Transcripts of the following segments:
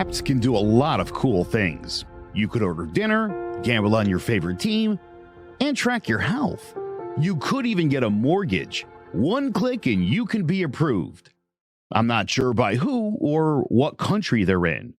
Apps can do a lot of cool things. You could order dinner, gamble on your favorite team, and track your health. You could even get a mortgage. One click and you can be approved. I'm not sure by who or what country they're in.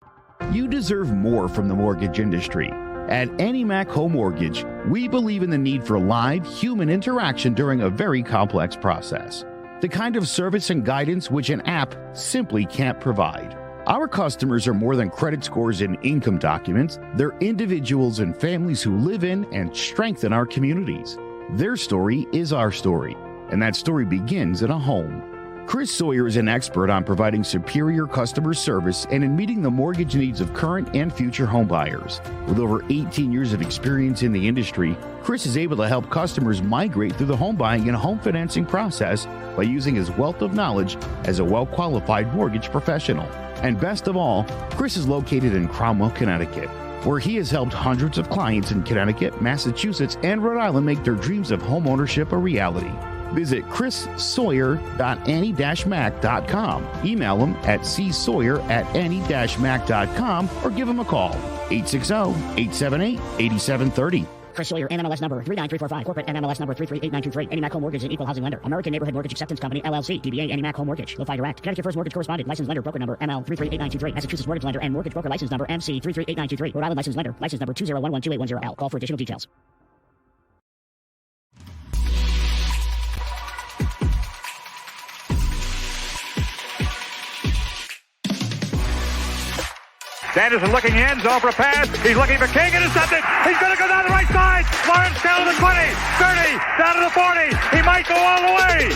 You deserve more from the mortgage industry. At AnyMac Home Mortgage, we believe in the need for live human interaction during a very complex process. The kind of service and guidance which an app simply can't provide. Our customers are more than credit scores and income documents. They're individuals and families who live in and strengthen our communities. Their story is our story, and that story begins in a home. Chris Sawyer is an expert on providing superior customer service and in meeting the mortgage needs of current and future home buyers. With over 18 years of experience in the industry, Chris is able to help customers migrate through the home buying and home financing process by using his wealth of knowledge as a well-qualified mortgage professional. And best of all, Chris is located in Cromwell, Connecticut, where he has helped hundreds of clients in Connecticut, Massachusetts, and Rhode Island make their dreams of home ownership a reality. Visit chrissawyer.any-mac.com. Email him at csawyer@any-mac.com or give him a call, 860-878-8730. Chris Sawyer, NMLS number 39345, corporate NMLS number 338923. AnyMac Home Mortgage is an equal housing lender. American Neighborhood Mortgage Acceptance Company, LLC. DBA AnyMac Home Mortgage. Lo-Fi Direct. Connecticut First Mortgage Correspondent. License Lender. Broker number ML 338923. Massachusetts Mortgage Lender and Mortgage Broker License number MC 338923. Rhode Island License Lender. License number 201128110L. Call for additional details. Sanderson looking in, zone for a pass. He's looking for King, intercepted. He's going to go down the right side. Lawrence down to the 20, 30, down to the 40. He might go all the way.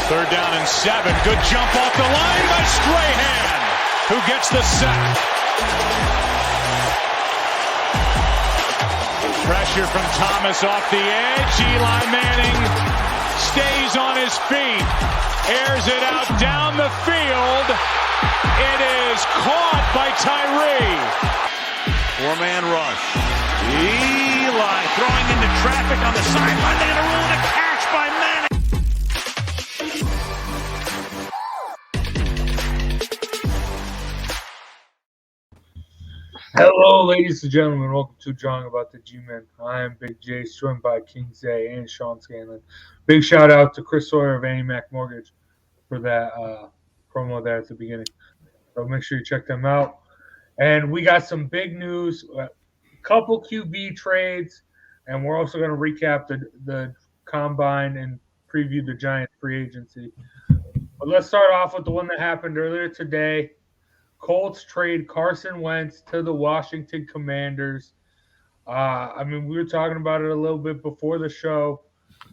3rd down and 7. Good jump off the line by Strahan, who gets the sack. Pressure from Thomas off the edge. Eli Manning stays on his feet. Airs it out down the field. It is caught by Tyree. 4-man rush. Eli throwing into traffic on the sideline. They're going to rule it a catch by Manning. Hello, ladies and gentlemen. Welcome to Drawing About the GMen. I am Big J, joined by King Zay and Sean Scanlon. Big shout out to Chris Sawyer of AnyMac Mortgage for that promo there at the beginning. So make sure you check them out. And we got some big news, a couple QB trades, and we're also going to recap the combine and preview the Giants free agency. But let's start off with the one that happened earlier today. Colts trade Carson Wentz to the Washington Commanders. We were talking about it a little bit before the show.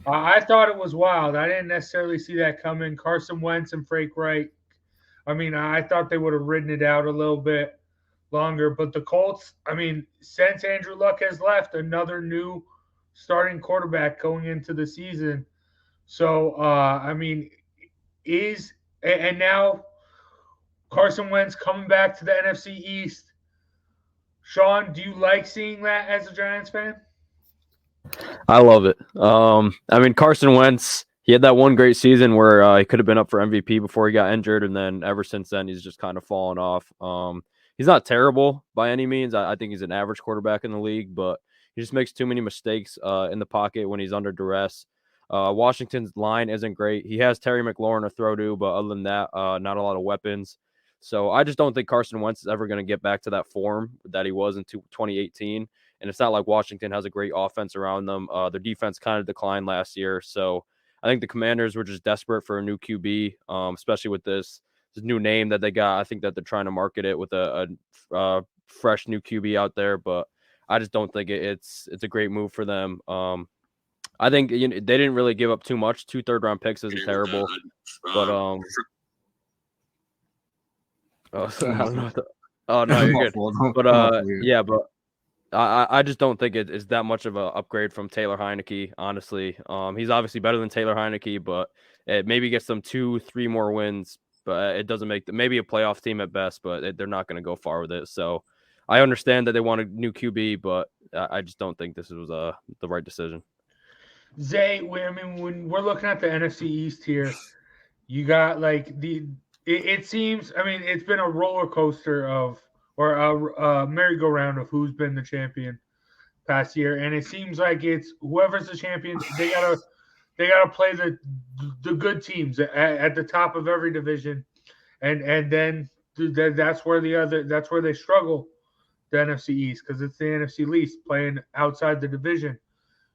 I thought it was wild. I didn't necessarily see that coming. Carson Wentz and Frank Reich. I thought they would have ridden it out a little bit longer. But the Colts, since Andrew Luck has left, another new starting quarterback going into the season. So, and now Carson Wentz coming back to the NFC East. Sean, do you like seeing that as a Giants fan? I love it. Carson Wentz, he had that one great season where he could have been up for MVP before he got injured, and then ever since then, he's just kind of fallen off. He's not terrible by any means. I think he's an average quarterback in the league, but he just makes too many mistakes in the pocket when he's under duress. Washington's line isn't great. He has Terry McLaurin to throw to, but other than that, not a lot of weapons. So I just don't think Carson Wentz is ever going to get back to that form that he was in 2018. And it's not like Washington has a great offense around them. Their defense kind of declined last year. So I think the Commanders were just desperate for a new QB, especially with this new name that they got. I think that they're trying to market it with a fresh new QB out there. But I just don't think it's a great move for them. I think they didn't really give up too much. 2 third-round picks isn't terrible. But I don't know. No, you're good. But I just don't think it's that much of an upgrade from Taylor Heineke, honestly. He's obviously better than Taylor Heineke, but it maybe gets them 2-3 more wins, but it doesn't make maybe a playoff team at best, but they're not going to go far with it. So I understand that they want a new QB, but I just don't think this was the right decision. Zay, when we're looking at the NFC East here, you got it seems, it's been a roller coaster of or a merry-go-round of who's been the champion past year, and it seems like it's whoever's the champion. They gotta play the good teams at the top of every division, and then that's where they struggle, the NFC East, because it's the NFC least playing outside the division.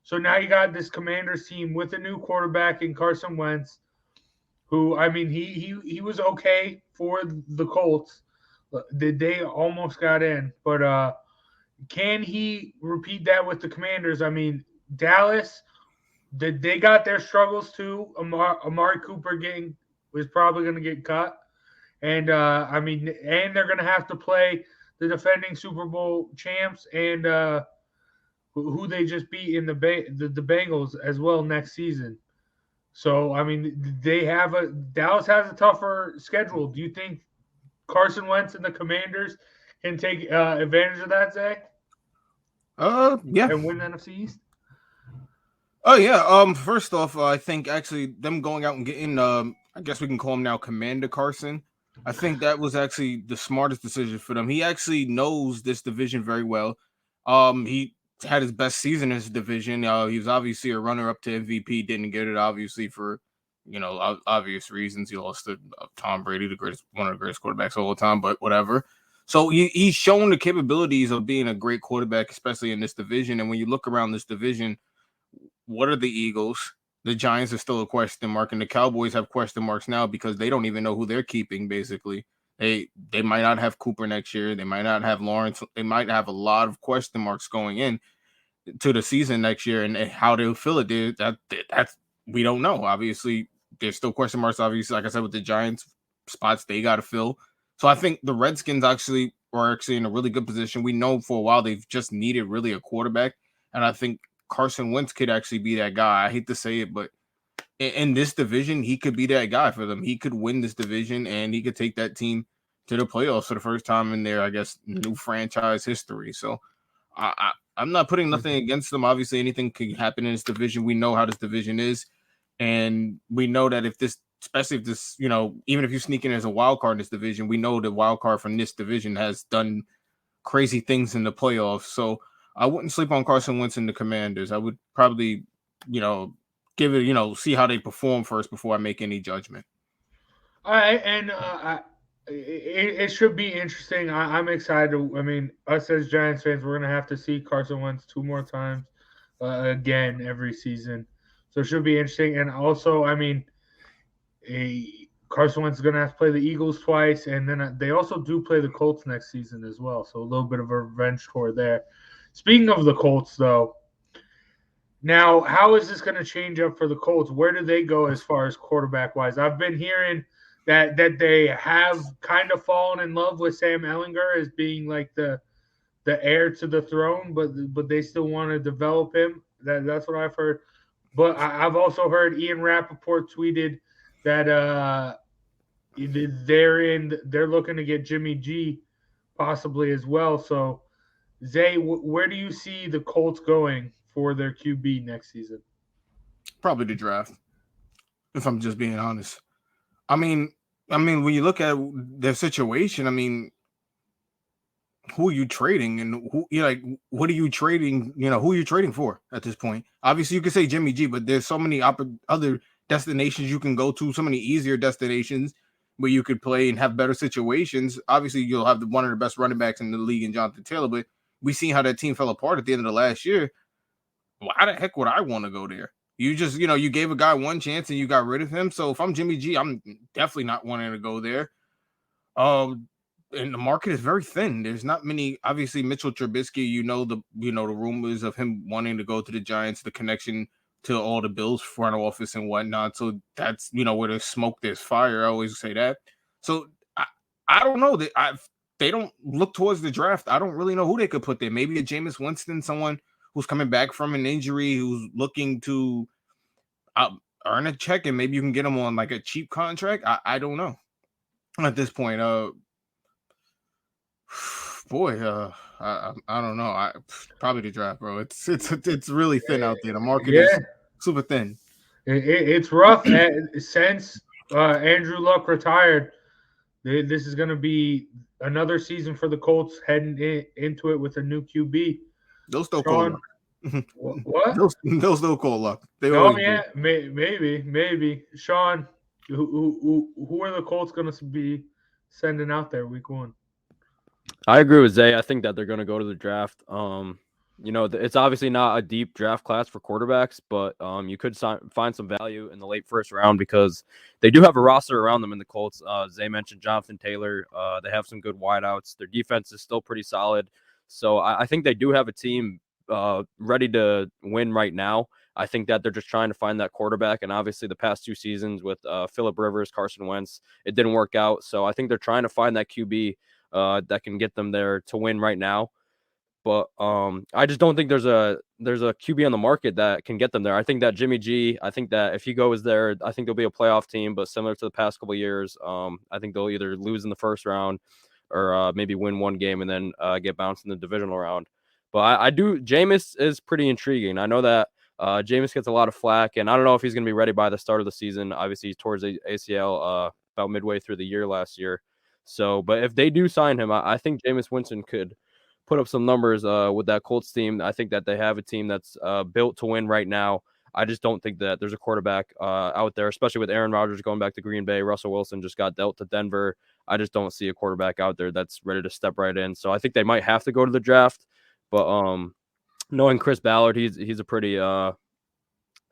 So now you got this Commanders team with a new quarterback in Carson Wentz, who, I mean, he was okay for the Colts. They almost got in, but can he repeat that with the Commanders? I mean, Dallas, they got their struggles too. Amari Cooper was probably going to get cut, and I mean, and they're going to have to play the defending Super Bowl champs and who they just beat in the Bengals as well next season. So I mean, Dallas has a tougher schedule. Do you think Carson Wentz and the Commanders can take advantage of that, Zach? Yeah. And win the NFC East? Oh yeah. First off, I think actually them going out and getting I guess we can call him now Commander Carson. I think that was actually the smartest decision for them. He actually knows this division very well. He had his best season in his division. He was obviously a runner-up to MVP. Didn't get it, obviously, for obvious reasons. He lost to Tom Brady, one of the greatest quarterbacks of all time. But whatever. So he's shown the capabilities of being a great quarterback, especially in this division. And when you look around this division, what are the Eagles? The Giants are still a question mark, and the Cowboys have question marks now because they don't even know who they're keeping. Basically, they might not have Cooper next year. They might not have Lawrence. They might have a lot of question marks going in to the season next year, and how they'll fill it. That's we don't know. Obviously, there's still question marks. Obviously, like I said, with the Giants, spots they got to fill. So I think the Redskins are actually in a really good position. We know for a while they've just needed really a quarterback, and I think Carson Wentz could actually be that guy. I hate to say it, but in this division, he could be that guy for them. He could win this division, and he could take that team to the playoffs for the first time in their, I guess, new franchise history. So I'm not putting nothing against them. Obviously, anything can happen in this division. We know how this division is, and we know that especially if this, even if you sneak in as a wild card in this division, we know the wild card from this division has done crazy things in the playoffs. So I wouldn't sleep on Carson Wentz and the Commanders. I would probably, give it, see how they perform first before I make any judgment. All right, and it should be interesting. I'm excited. I mean, us as Giants fans, we're going to have to see Carson Wentz 2 more times again every season. So it should be interesting. And also, I mean, Carson Wentz is going to have to play the Eagles twice, and then they also do play the Colts next season as well. So a little bit of a revenge tour there. Speaking of the Colts, though, now how is this going to change up for the Colts? Where do they go as far as quarterback-wise? I've been hearing that they have kind of fallen in love with Sam Ehlinger as being like the heir to the throne, but they still want to develop him. That's what I've heard. But I've also heard Ian Rappaport tweeted that they're looking to get Jimmy G possibly as well. So, Zay, where do you see the Colts going for their QB next season? Probably the draft, if I'm just being honest. I mean, when you look at their situation, I mean, who are you trading, and what are you trading? Who are you trading for at this point? Obviously, you could say Jimmy G, but there's so many other destinations you can go to, so many easier destinations where you could play and have better situations. Obviously, you'll have one of the best running backs in the league in Jonathan Taylor, but we seen how that team fell apart at the end of the last year. Why the heck would I want to go there? You just, you gave a guy one chance and you got rid of him. So if I'm Jimmy G, I'm definitely not wanting to go there. And the market is very thin. There's not many. Obviously, Mitchell Trubisky, the rumors of him wanting to go to the Giants, the connection to all the Bills front office and whatnot. So that's, where there's smoke, there's fire. I always say that. So I don't know that they don't look towards the draft. I don't really know who they could put there. Maybe a Jameis Winston, someone who's coming back from an injury, who's looking to earn a check, and maybe you can get him on like a cheap contract. I don't know at this point. I don't know. Probably the draft, bro. It's really thin out there. The market is super thin. It's rough since Andrew Luck retired. This is going to be another season for the Colts heading into it with a new QB. They'll still call luck. What? They'll still call luck. Maybe. Sean, who are the Colts going to be sending out there week 1? I agree with Zay. I think that they're going to go to the draft. It's obviously not a deep draft class for quarterbacks, but you could find some value in the late first round because they do have a roster around them in the Colts. Zay mentioned Jonathan Taylor. They have some good wideouts. Their defense is still pretty solid. So I think they do have a team ready to win right now. I think that they're just trying to find that quarterback. And obviously the past 2 seasons with Phillip Rivers, Carson Wentz, it didn't work out. So I think they're trying to find that QB that can get them there to win right now. But I just don't think there's a QB on the market that can get them there. I think that Jimmy G, I think that if he goes there, I think they'll be a playoff team, but similar to the past couple of years, I think they'll either lose in the first round or maybe win one game and then get bounced in the divisional round. But Jameis is pretty intriguing. I know that Jameis gets a lot of flack, and I don't know if he's going to be ready by the start of the season. Obviously, he's towards the ACL about midway through the year last year. So, but if they do sign him, I think Jameis Winston could put up some numbers with that Colts team. I think that they have a team that's built to win right now. I just don't think that there's a quarterback out there, especially with Aaron Rodgers going back to Green Bay. Russell Wilson just got dealt to Denver. I just don't see a quarterback out there that's ready to step right in. So I think they might have to go to the draft. But knowing Chris Ballard, he's a pretty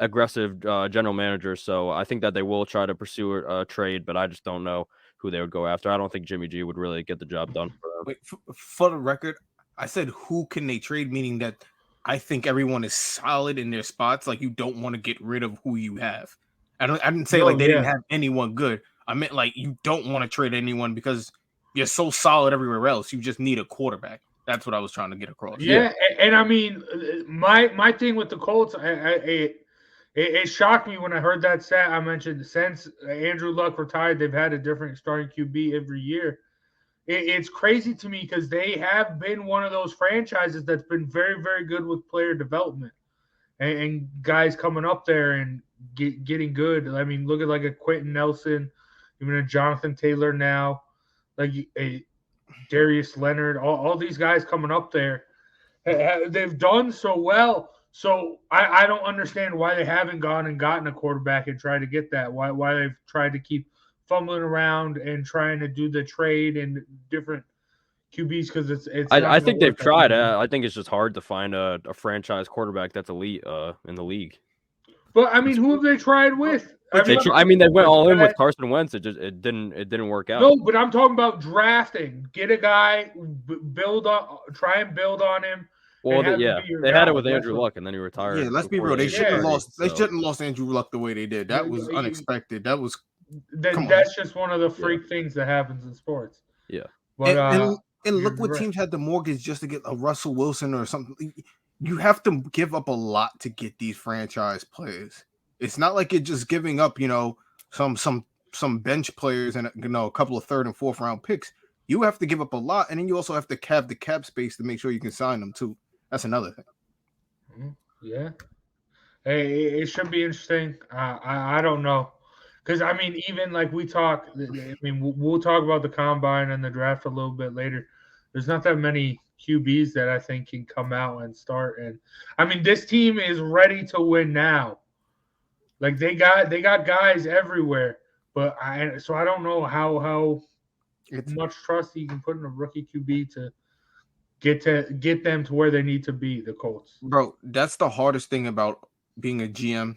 aggressive general manager. So I think that they will try to pursue a trade, but I just don't know who they would go after. I don't think Jimmy G would really get the job done for them. Wait, for the record, I said who can they trade, meaning that I think everyone is solid in their spots. Like you don't want to get rid of who you have. I didn't say they didn't have anyone good. I meant like you don't want to trade anyone because you're so solid everywhere else. You just need a quarterback. That's what I was trying to get across. Yeah. And I mean, my thing with the Colts, it shocked me when I heard that stat. I mentioned since Andrew Luck retired, they've had a different starting QB every year. It's crazy to me because they have been one of those franchises that's been very, very good with player development and guys coming up there and getting good. I mean, look at like a Quentin Nelson, even a Jonathan Taylor now, like a Darius Leonard, all these guys coming up there. They've done so well. So I don't understand why they haven't gone and gotten a quarterback and tried to get that. Why they've tried to keep fumbling around and trying to do the trade and different QBs because it's. I think they've tried. I think it's just hard to find a franchise quarterback that's elite in the league. But I mean, who have they tried with? They went all in with Carson Wentz. It didn't work out. No, but I'm talking about drafting. Get a guy, try and build on him. Well, they had it with Andrew Luck, and then he retired. Yeah, let's be real. They shouldn't have lost. They shouldn't have lost Andrew Luck the way they did. That was unexpected. That was. That's just one of the freak things that happens in sports. Yeah, but, and look what teams had to mortgage just to get a Russell Wilson or something. You have to give up a lot to get these franchise players. It's not like you're just giving up, some bench players and a couple of 3rd and 4th round picks. You have to give up a lot, and then you also have to have the cap space to make sure you can sign them too. That's another thing. Yeah. Hey, it should be interesting. I don't know. Because, I mean, even like we'll talk about the combine and the draft a little bit later. There's not that many QBs that I think can come out and start. And, I mean, this team is ready to win now. Like, they got guys everywhere. But I don't know how much trust you can put in a rookie QB to get them to where they need to be, the Colts. Bro, that's the hardest thing about being a GM.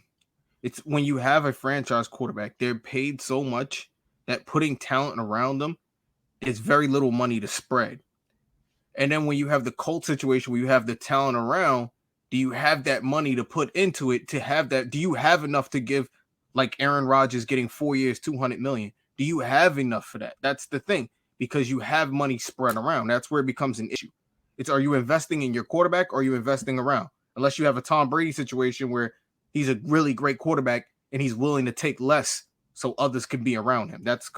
It's when you have a franchise quarterback, they're paid so much that putting talent around them is very little money to spread. And then when you have the Colts situation where you have the talent around, do you have that money to put into it to have that? Do you have enough to give, like Aaron Rodgers getting 4 years, $200 million? Do you have enough for that? That's the thing, because you have money spread around. That's where it becomes an issue. It's, are you investing in your quarterback or are you investing around? Unless you have a Tom Brady situation where he's a really great quarterback and he's willing to take less so others can be around him. That's,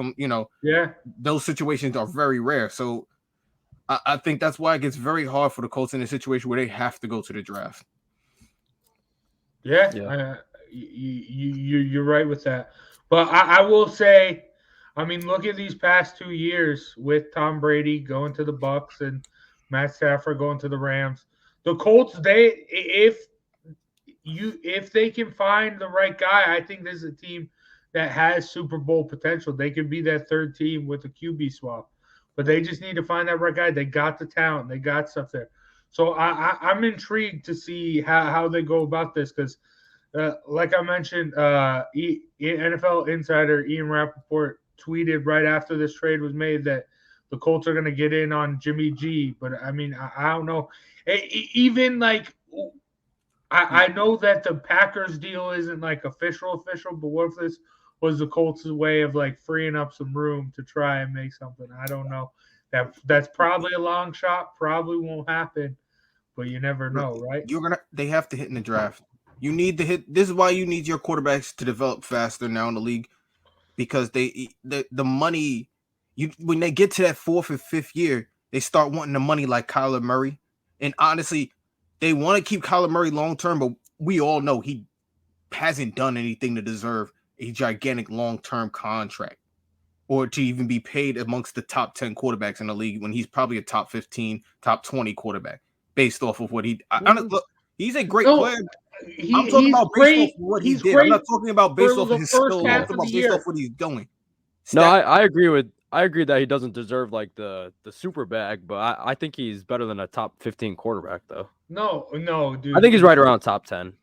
those situations are very rare. So I think that's why it gets very hard for the Colts in a situation where they have to go to the draft. Yeah. You're right with that. But I will say, I mean, look at these past 2 years with Tom Brady going to the Bucs and Matt Stafford going to the Rams. The Colts, if they can find the right guy, I think this is a team that has Super Bowl potential. They could be that third team with a QB swap, but they just need to find that right guy. They got the talent, they got stuff there. So I'm intrigued to see how they go about this because, like I mentioned, NFL insider Ian Rappaport tweeted right after this trade was made that the Colts are going to get in on Jimmy G. But I mean, I don't know. Even like, I know that the Packers deal isn't like official, but what if this was the Colts' way of like freeing up some room to try and make something? I don't know. That's probably a long shot. Probably won't happen, but you never know, right? They have to hit in the draft. You need to hit. This is why you need your quarterbacks to develop faster now in the league, because the money. When they get to that 4th and 5th year, they start wanting the money like Kyler Murray, and honestly, they want to keep Kyler Murray long term, but we all know he hasn't done anything to deserve a gigantic long term contract or to even be paid amongst the top 10 quarterbacks in the league when he's probably a top 15, top 20 quarterback based off of what he. Look, he's a great player. I'm talking about based off of what he did. I'm not talking about based off of his skill. I'm talking about based off what he's doing. No, I agree that he doesn't deserve like the super bag, but I think he's better than a top 15 quarterback though. No, dude. I think he's right around top 10.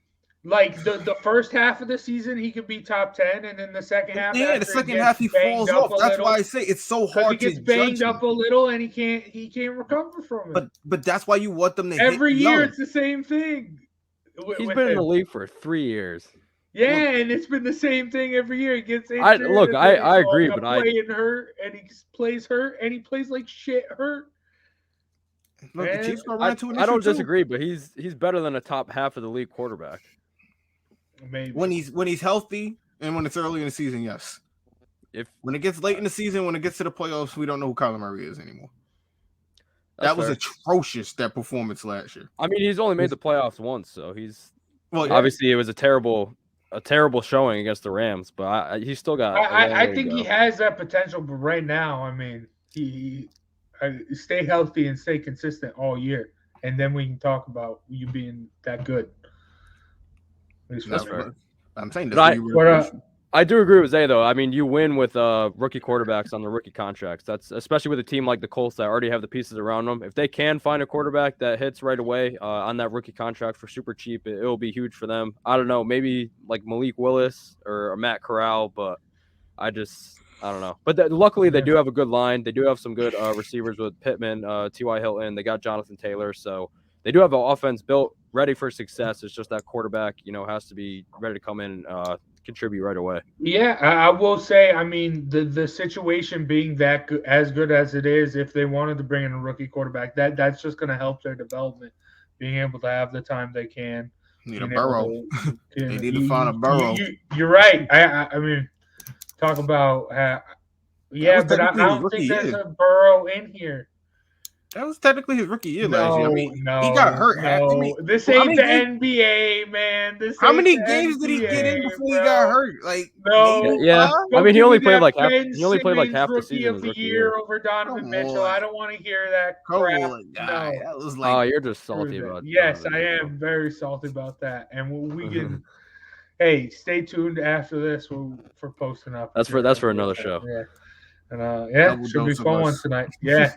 Like the first half of the season, he could be top 10, and then the second half. Yeah, the second half he falls off. That's why I say it's so hard to judge. He gets banged up a little, and he can't recover from it. But that's why you want them to every hit year. young. It's the same thing. He's been in the league for 3 years. Yeah, and it's been the same thing every year. He gets injured. I agree, but playing hurt, and he plays hurt, and he plays like shit hurt. Look, the Chiefs run into an issue I don't too. disagree, but he's better than a top half of the league quarterback. Maybe when he's healthy and when it's early in the season, yes. When it gets late in the season, when it gets to the playoffs, we don't know who Kyler Murray is anymore. That was atrocious, that performance last year. I mean, he's only made the playoffs once, so he's obviously it was a terrible showing against the Rams, but he's still got. I think he has that potential, but right now, I mean, he stay healthy and stay consistent all year, and then we can talk about you being that good. That's fair. I'm saying I do agree with Zay though. I mean, you win with rookie quarterbacks on the rookie contracts. That's especially with a team like the Colts that already have the pieces around them. If they can find a quarterback that hits right away on that rookie contract for super cheap, it will be huge for them. I don't know, maybe like Malik Willis or Matt Corral, but I don't know. But luckily, they do have a good line. They do have some good receivers with Pittman, T.Y. Hilton. They got Jonathan Taylor, so they do have an offense built ready for success. It's just that quarterback, has to be ready to come in and contribute right away. Yeah, I will say, I mean, the situation being that good, as good as it is, if they wanted to bring in a rookie quarterback, that's just going to help their development, being able to have the time they can. Need a Burrow. They need to find a Burrow. You're right. I mean, talk about but I don't think there's a Burrow in here. That was technically his rookie year last year. I mean, he got hurt. This ain't the NBA, man. How many games did he get in before he got hurt? Like, yeah. I mean, he only played like half. He only played like half the season. Of the year over Donovan Mitchell. I don't want to hear that crap. That was like, you're just salty about it. Yes, I am very salty about that. And we can. Hey, stay tuned after this for posting up. That's for another show. Yeah. And should be fun one tonight. Yeah,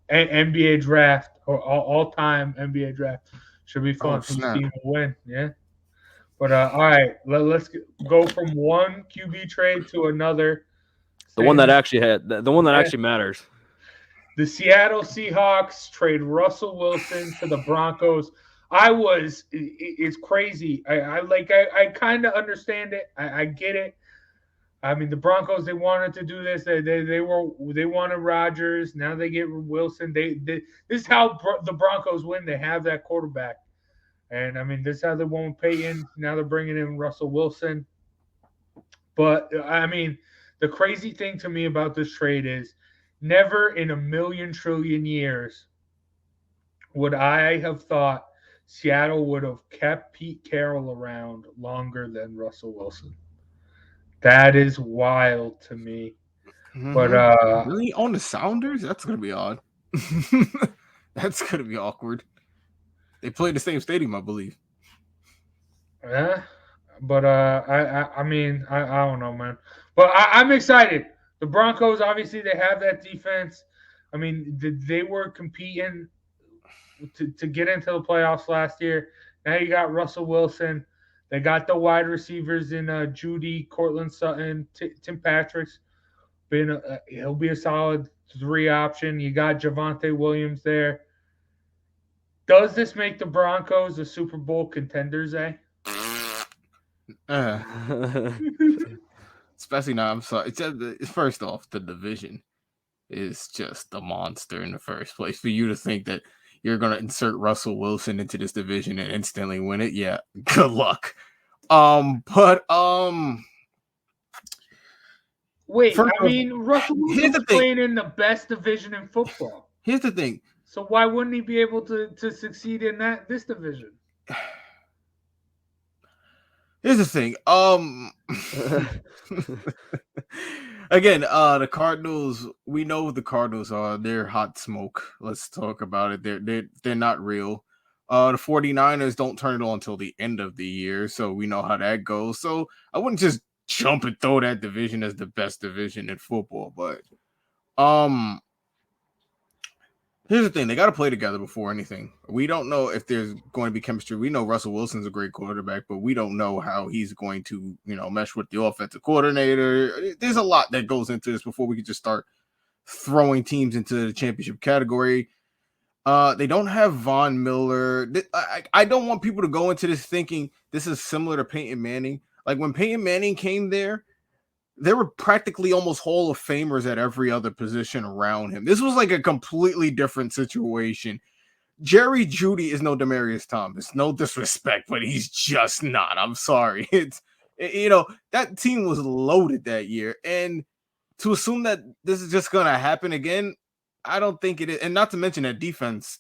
NBA draft or all-time NBA draft should be fun. Whose team will win? Yeah, but all right, let's go from one QB trade to another. The one that actually actually matters. The Seattle Seahawks trade Russell Wilson to the Broncos. It's crazy. I kind of understand it. I get it. I mean, the Broncos, they wanted to do this. They wanted Rodgers. Now they get Wilson. This is how the Broncos win. They have that quarterback. And, I mean, this is how they won Peyton. Now they're bringing in Russell Wilson. But, I mean, the crazy thing to me about this trade is never in a million trillion years would I have thought Seattle would have kept Pete Carroll around longer than Russell Wilson. That is wild to me. But really on the Sounders? That's gonna be odd. That's gonna be awkward. They play the same stadium, I believe. yeah. But I mean, I don't know, man. But I'm excited. The Broncos, obviously, they have that defense. I mean, they were competing to get into the playoffs last year. Now you got Russell Wilson. They got the wide receivers in Judy, Cortland Sutton, Tim Patrick's. He'll be a solid 3 option. You got Javonte Williams there. Does this make the Broncos a Super Bowl contenders, eh? Especially now, I'm sorry. First off, the division is just a monster in the first place. For you to think that you're going to insert Russell Wilson into this division and instantly win it, yeah, good luck. Wait, Russell Wilson's playing in the best division in football. Here's the thing. So why wouldn't he be able to succeed in this division? Here's the thing. Again, the Cardinals, we know what the Cardinals are. They're hot smoke. Let's talk about it. They're not real. The 49ers don't turn it on until the end of the year, so we know how that goes. So I wouldn't just jump and throw that division as the best division in football, but here's the thing. They got to play together before anything. We don't know if there's going to be chemistry. We know Russell Wilson's a great quarterback, but we don't know how he's going to, mesh with the offensive coordinator. There's a lot that goes into this before we can just start throwing teams into the championship category. They don't have Von Miller. I don't want people to go into this thinking this is similar to Peyton Manning. Like when Peyton Manning came there were practically almost Hall of Famers at every other position around him. This was like a completely different situation. Jerry Jeudy is no Demaryius Thomas. No disrespect, but he's just not. I'm sorry. That team was loaded that year. And to assume that this is just going to happen again, I don't think it is. And not to mention that defense,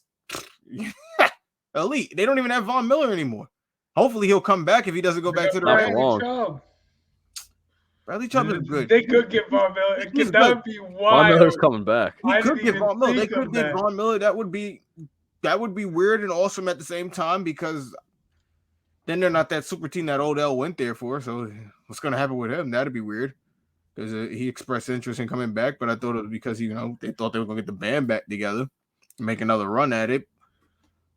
elite. They don't even have Von Miller anymore. Hopefully he'll come back if he doesn't go back to the Rams. Bradley Chubb is good. They could get Von Miller. That would be wild. Von Miller's coming back. They could get Von Miller. That would be weird and awesome at the same time because then they're not that super team that Odell went there for. So what's going to happen with him? That'd be weird because he expressed interest in coming back. But I thought it was because they thought they were going to get the band back together and make another run at it.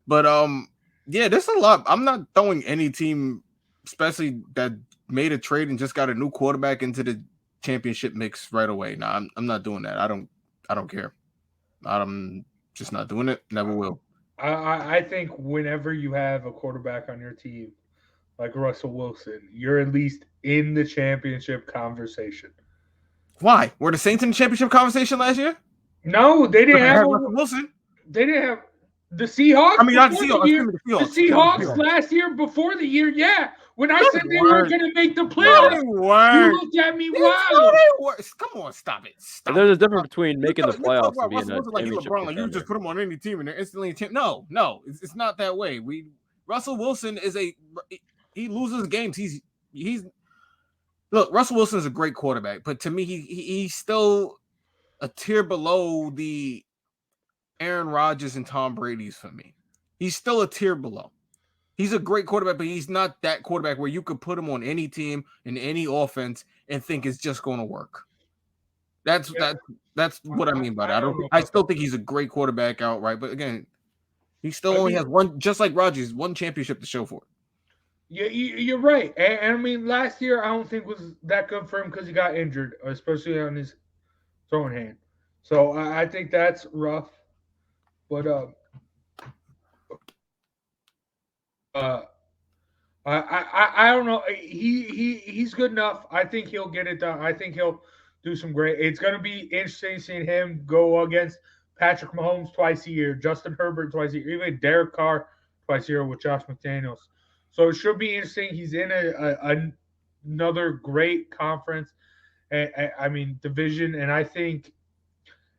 But yeah, there's a lot. I'm not throwing any team, especially that made a trade and just got a new quarterback into the championship mix right away. No, I'm not doing that. I don't care. I'm just not doing it. Never will. I think whenever you have a quarterback on your team like Russell Wilson, you're at least in the championship conversation. Why? Were the Saints in the championship conversation last year? No, they didn't have Russell Wilson. They didn't have the Seahawks. I mean, not the Seahawks. The Seahawks last year, before the year, yeah. When I said they weren't going to make the playoffs, you looked at me wild. Come on, stop it. There's a difference between making the playoffs and being a championship LeBron, you just put him on any team and they're instantly a champ. No, it's not that way. Russell Wilson he loses games. Look, Russell Wilson is a great quarterback, but to me, he's still a tier below the Aaron Rodgers and Tom Brady's for me. He's still a tier below. He's a great quarterback, but he's not that quarterback where you could put him on any team in any offense and think it's just going to work. That's what I mean by that. I still think he's a great quarterback outright, but again, he still only has one, just like Rodgers, one championship to show for it. Yeah, you're right. And I mean, last year I don't think was that good for him because he got injured, especially on his throwing hand. So I think that's rough. But I don't know. He's good enough. I think he'll get it done. I think he'll do some great. It's going to be interesting seeing him go against Patrick Mahomes twice a year, Justin Herbert twice a year, even Derek Carr twice a year with Josh McDaniels. So it should be interesting. He's in another great conference, I mean division, and I think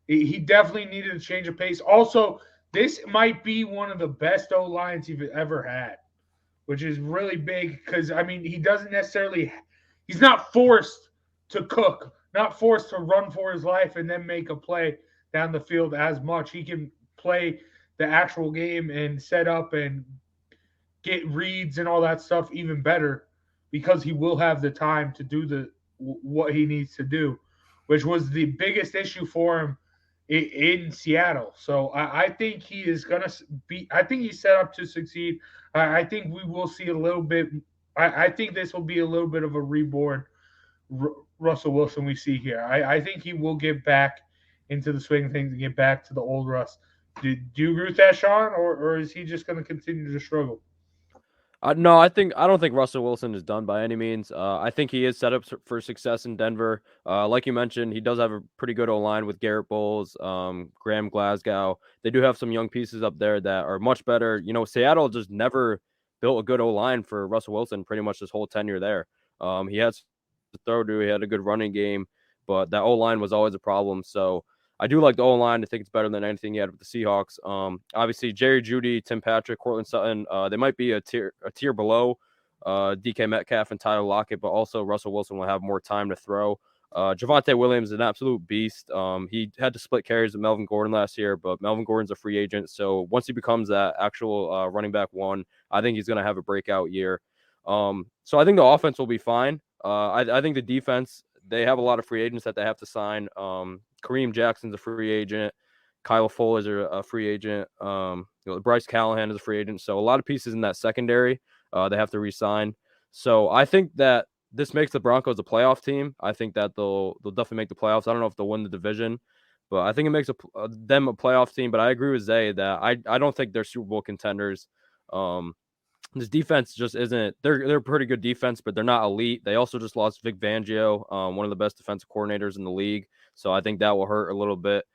he definitely needed a change of pace. Also, this might be one of the best O-lines he's ever had, which is really big because, I mean, he's not forced to cook not forced to run for his life and then make a play down the field as much. He can play the actual game and set up and get reads and all that stuff even better because he will have the time to do what he needs to do, which was the biggest issue for him in Seattle. So I think he is going to be – I think he's set up to succeed. I think we will see a little bit – I think this will be a little bit of a reborn Russell Wilson we see here. I think he will get back into the swing of things and get back to the old Russ. Do you agree with that, Sean, or is he just going to continue to struggle? No, I don't think Russell Wilson is done by any means. I think he is set up for success in Denver. Like you mentioned, he does have a pretty good O-line with Garrett Bowles, Graham Glasgow. They do have some young pieces up there that are much better. You know, Seattle just never built a good O-line for Russell Wilson pretty much his whole tenure there. He had to throw to, he had a good running game, but that O-line was always a problem. So I do like the O-line. I think it's better than anything he had with the Seahawks. Obviously, Jerry Jeudy, Tim Patrick, Cortland Sutton, they might be a tier below DK Metcalf and Tyler Lockett, but also Russell Wilson will have more time to throw. Javonte Williams is an absolute beast. He had to split carries with Melvin Gordon last year, but Melvin Gordon's a free agent. So once he becomes that actual running back one, I think he's going to have a breakout year. So I think the offense will be fine. I think the defense, they have a lot of free agents that they have to sign. Kareem Jackson's a free agent. Kyle Fuller is a free agent. Bryce Callahan is a free agent. So a lot of pieces in that secondary they have to re-sign. So I think that this makes the Broncos a playoff team. I think that they'll definitely make the playoffs. I don't know if they'll win the division, but I think it makes them a playoff team. But I agree with Zay that I don't think they're Super Bowl contenders. This defense just isn't. They're a pretty good defense, but they're not elite. They also just lost Vic Fangio, one of the best defensive coordinators in the league. So I think that will hurt a little bit.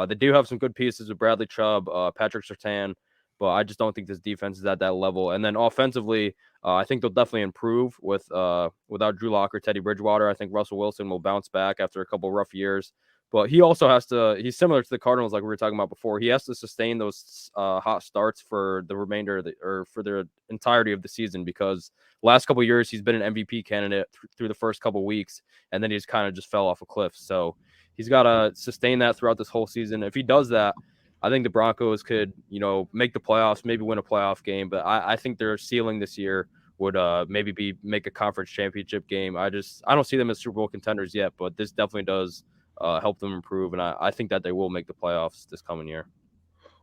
They do have some good pieces with Bradley Chubb, Patrick Surtain, but I just don't think this defense is at that level. And then offensively, I think they'll definitely improve without Drew Lock or Teddy Bridgewater. I think Russell Wilson will bounce back after a couple rough years. But he also has to – he's similar to the Cardinals like we were talking about before. He has to sustain those hot starts for the remainder of for the entirety of the season because last couple of years he's been an MVP candidate through the first couple of weeks, and then he's kind of just fell off a cliff. So he's got to sustain that throughout this whole season. If he does that, I think the Broncos could, make the playoffs, maybe win a playoff game. But I think their ceiling this year would maybe make a conference championship game. I don't see them as Super Bowl contenders yet, but this definitely does help them improve, and I think that they will make the playoffs this coming year.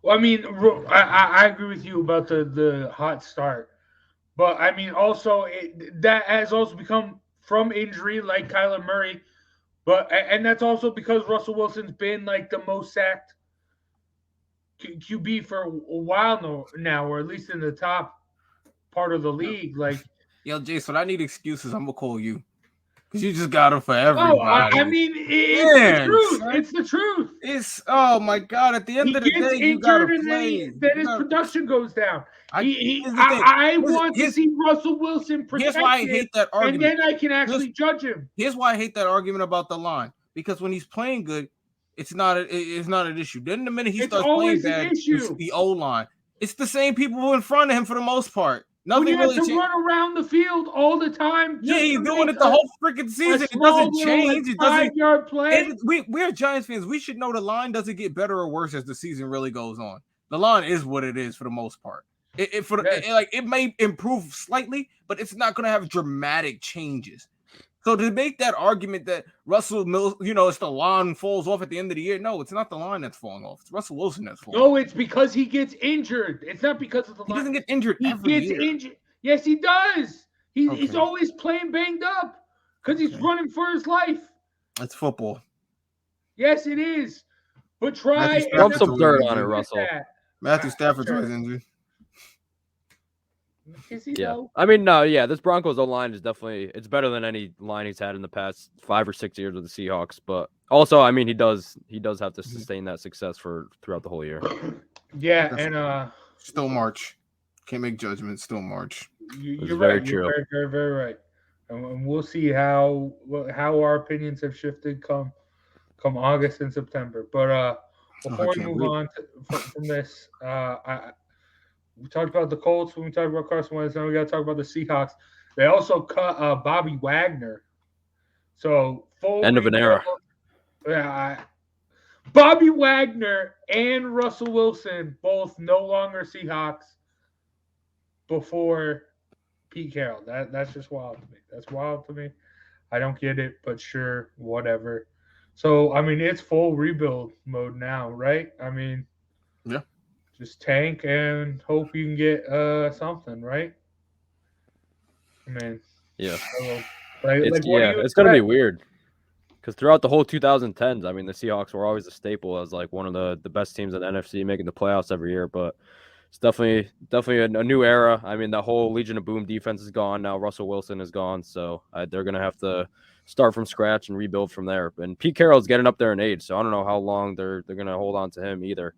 Well, I mean, I agree with you about the hot start, but I mean also that has also become from injury, like Kyler Murray, and that's also because Russell Wilson's been like the most sacked QB for a while now, or at least in the top part of the league. Like, yo, Jason, I need excuses. I'm gonna call you. Because you just got him for everybody. Oh, I mean, it's the truth. It's the truth. Oh, my God. At the end of the day, you got to play. Then his production goes down. I want to see Russell Wilson protected. Here's why I hate that argument. And then I can actually judge him. Here's why I hate that argument about the line. Because when he's playing good, it's not an issue. Then the minute he starts playing bad, it's the O-line. It's the same people in front of him for the most part. Nothing really changed. Run around the field all the time. Yeah, he's doing it the whole freaking season. It doesn't change. It doesn't. 5-yard play. We're Giants fans. We should know the line doesn't get better or worse as the season really goes on. The line is what it is for the most part. It may improve slightly, but it's not going to have dramatic changes. So to make that argument that Russell Mills, it's the line falls off at the end of the year. No, it's not the line that's falling off. It's Russell Wilson that's falling off. No, it's because he gets injured. It's not because of the line. He doesn't get injured every year. He gets injured. Yes, he does. He's always playing banged up because he's running for his life. That's football. Yes, it is. But try and rub some dirt on it, Russell. Matthew Stafford's always injured. Yeah, I mean, no, yeah, this Broncos O-line is definitely it's better than any line he's had in the past 5 or 6 years with the Seahawks. But also, I mean, he does have to sustain that success throughout the whole year. Yeah, and still March. Can't make judgments. Still March. You're right. True. You're very, very, very right. And we'll see how our opinions have shifted come August and September. But before we move on from this, we talked about the Colts when we talked about Carson Wentz. Now we got to talk about the Seahawks. They also cut Bobby Wagner. So End of an era. Yeah, Bobby Wagner and Russell Wilson both no longer Seahawks before Pete Carroll. That's just wild to me. That's wild to me. I don't get it, but sure, whatever. So, I mean, it's full rebuild mode now, right? I mean, yeah. Just tank and hope you can get something, right? I mean, yeah. It's going to be weird. Because throughout the whole 2010s, I mean, the Seahawks were always a staple as like one of the best teams in the NFC, making the playoffs every year. But it's definitely a new era. I mean, the whole Legion of Boom defense is gone now. Russell Wilson is gone, so they're going to have to start from scratch and rebuild from there. And Pete Carroll's getting up there in age, so I don't know how long they're going to hold on to him either.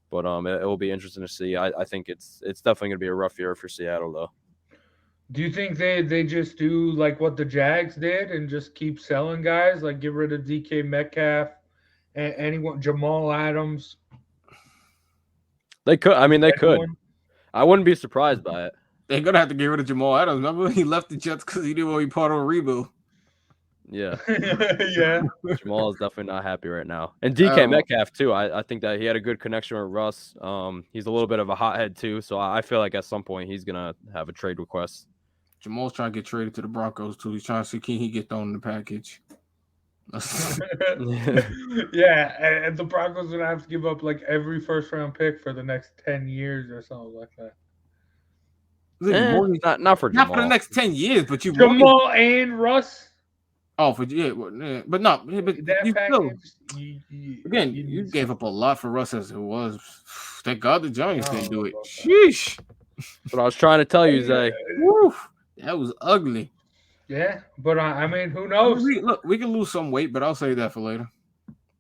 But it will be interesting to see. I think it's definitely going to be a rough year for Seattle, though. Do you think they just do like what the Jags did and just keep selling guys, like get rid of DK Metcalf and anyone, Jamal Adams? They could. I mean, they could. I wouldn't be surprised by it. They're gonna have to get rid of Jamal Adams. Remember he left the Jets because he didn't want to be part of a rebuild. Yeah. Yeah. Jamal is definitely not happy right now. And DK Metcalf, too. I think that he had a good connection with Russ. He's a little bit of a hothead, too. So I feel like at some point he's going to have a trade request. Jamal's trying to get traded to the Broncos, too. He's trying to see can he get thrown in the package. Yeah, and the Broncos would have to give up like every first-round pick for the next 10 years or something like that. Not for Jamal. Not for the next 10 years, but you Jamal and Russ. Oh, but no, but you still, you gave up a lot for Russ as it was. Thank God the Giants didn't do it. Sheesh. That's what I was trying to tell you, Zay. Woo, that was ugly. Yeah, but I mean, who knows? We can lose some weight, but I'll say that for later.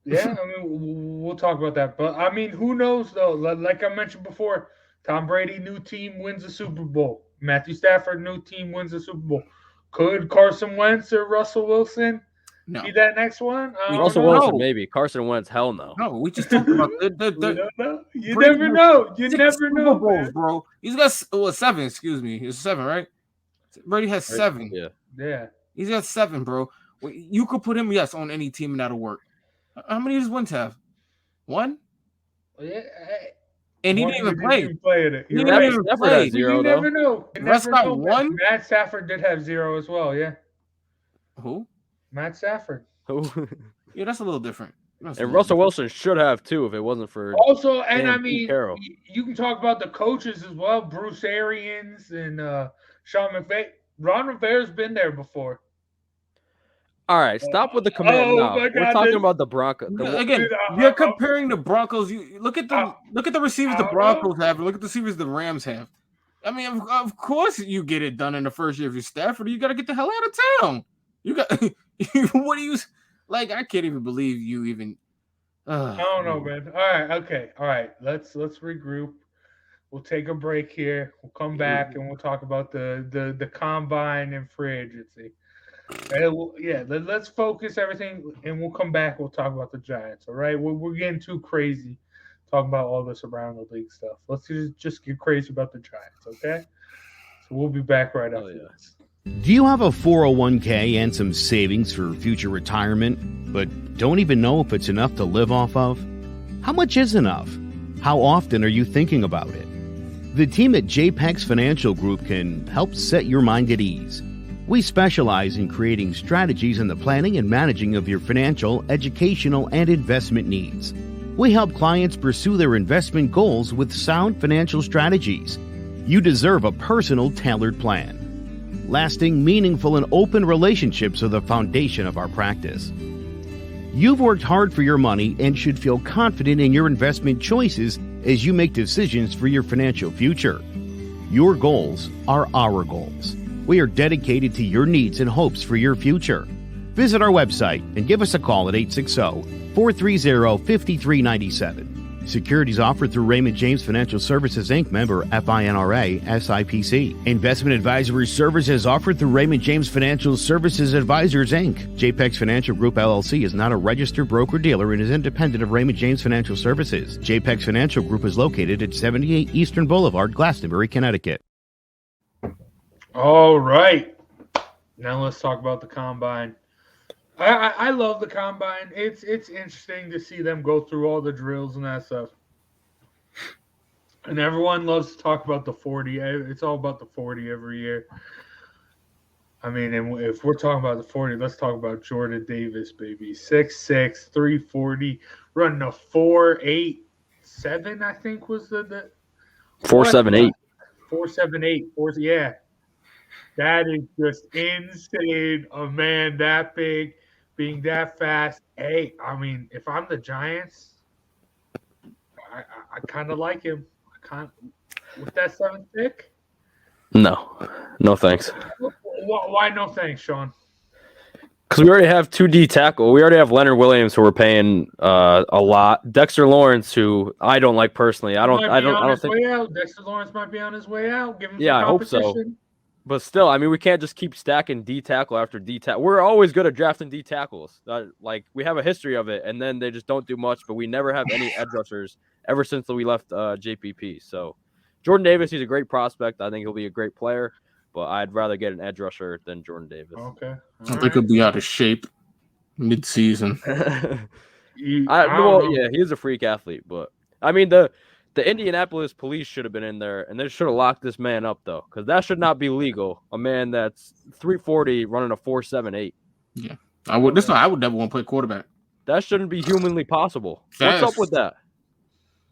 Yeah, I mean, we'll talk about that. But I mean, who knows though? Like I mentioned before, Tom Brady, new team wins a Super Bowl. Matthew Stafford, new team wins a Super Bowl. Could Carson Wentz or Russell Wilson be that next one? Russell Wilson, maybe. Carson Wentz, hell no. No, we just talked about You never know. You never know, Bowls, bro. He's got 7. Excuse me, it's 7, right? Brady has 7. Yeah. He's got 7, bro. You could put him, on any team and that'll work. How many does Wentz have? 1? Yeah. And he didn't even play. He didn't even play. You never know. Russ got 1. Matt Stafford did have 0 as well. Yeah. Who? Matt Stafford. Who? Yeah, that's a little different. And Russell Wilson should have too if it wasn't for also. And I mean, Carroll. You can talk about the coaches as well. Bruce Arians and Sean McVay. Ron Rivera's been there before. All right, stop with the command now. We're talking about the Broncos. Again, you're comparing the Broncos. You look at the receivers the Broncos have, and look at the receivers the Rams have. I mean, of course you get it done in the first year of your Stafford. You got to get the hell out of town. You got what do you like? I can't even believe you even. I don't know, man. All right, okay, all right. Let's regroup. We'll take a break here. We'll come back and we'll talk about the combine and free agency. Let's focus everything, and we'll come back. We'll talk about the Giants. All right, we're getting too crazy talking about all this around the league stuff. Let's just get crazy about the Giants, okay? So we'll be back right after this. Do you have a 401k and some savings for future retirement, but don't even know if it's enough to live off of? How much is enough? How often are you thinking about it? The team at JPEX Financial Group can help set your mind at ease. We specialize in creating strategies in the planning and managing of your financial, educational, and investment needs. We help clients pursue their investment goals with sound financial strategies. You deserve a personal, tailored plan. Lasting, meaningful, and open relationships are the foundation of our practice. You've worked hard for your money and should feel confident in your investment choices as you make decisions for your financial future. Your goals are our goals. We are dedicated to your needs and hopes for your future. Visit our website and give us a call at 860-430-5397. Securities offered through Raymond James Financial Services, Inc., member FINRA, SIPC. Investment advisory services offered through Raymond James Financial Services Advisors, Inc. JPEX Financial Group, LLC is not a registered broker-dealer and is independent of Raymond James Financial Services. JPEX Financial Group is located at 78 Eastern Boulevard, Glastonbury, Connecticut. All right. Now let's talk about the combine. I love the combine. It's interesting to see them go through all the drills and that stuff. And everyone loves to talk about the 40. It's all about the 40 every year. I mean, and if we're talking about the 40, let's talk about Jordan Davis, baby. 6'6", 340, running a 4.87, I think was the 4.78. 4.78. Yeah. That is just insane. A man that big, being that fast. Hey, I mean, if I'm the Giants, I kind of like him. With that 7th pick? No thanks. Why no thanks, Sean? Because we already have 2D tackle. We already have Leonard Williams, who we're paying a lot. Dexter Lawrence, who I don't like personally. I don't think. Way out. Dexter Lawrence might be on his way out. Give him I hope so. But still, I mean, we can't just keep stacking D tackle after D tackle. We're always good at drafting D tackles. Like, we have a history of it, and then they just don't do much. But we never have any edge rushers ever since we left JPP. So, Jordan Davis, he's a great prospect. I think he'll be a great player. But I'd rather get an edge rusher than Jordan Davis. Okay. I think he'll be out of shape mid-season. He is a freak athlete. But, I mean, the Indianapolis police should have been in there, and they should have locked this man up, though, because that should not be legal. A man that's 340 running a 4.78. Yeah. I would never want to play quarterback. That shouldn't be humanly possible. What's up with that?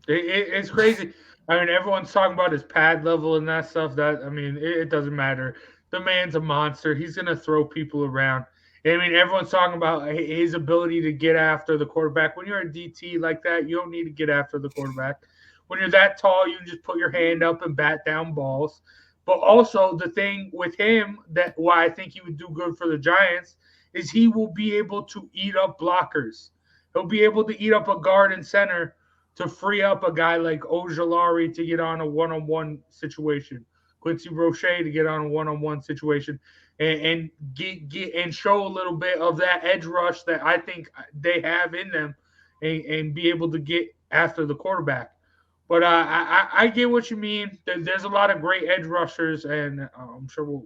It's crazy. I mean, everyone's talking about his pad level and that stuff. It doesn't matter. The man's a monster. He's going to throw people around. I mean, everyone's talking about his ability to get after the quarterback. When you're a DT like that, you don't need to get after the quarterback. When you're that tall, you can just put your hand up and bat down balls. But also, the thing with him, that why I think he would do good for the Giants, is he will be able to eat up blockers. He'll be able to eat up a guard and center to free up a guy like Ojulari to get on a one-on-one situation, Quincy Roche to get on a one-on-one situation, and get and show a little bit of that edge rush that I think they have in them, and be able to get after the quarterback. But I get what you mean. There's a lot of great edge rushers, and I'm sure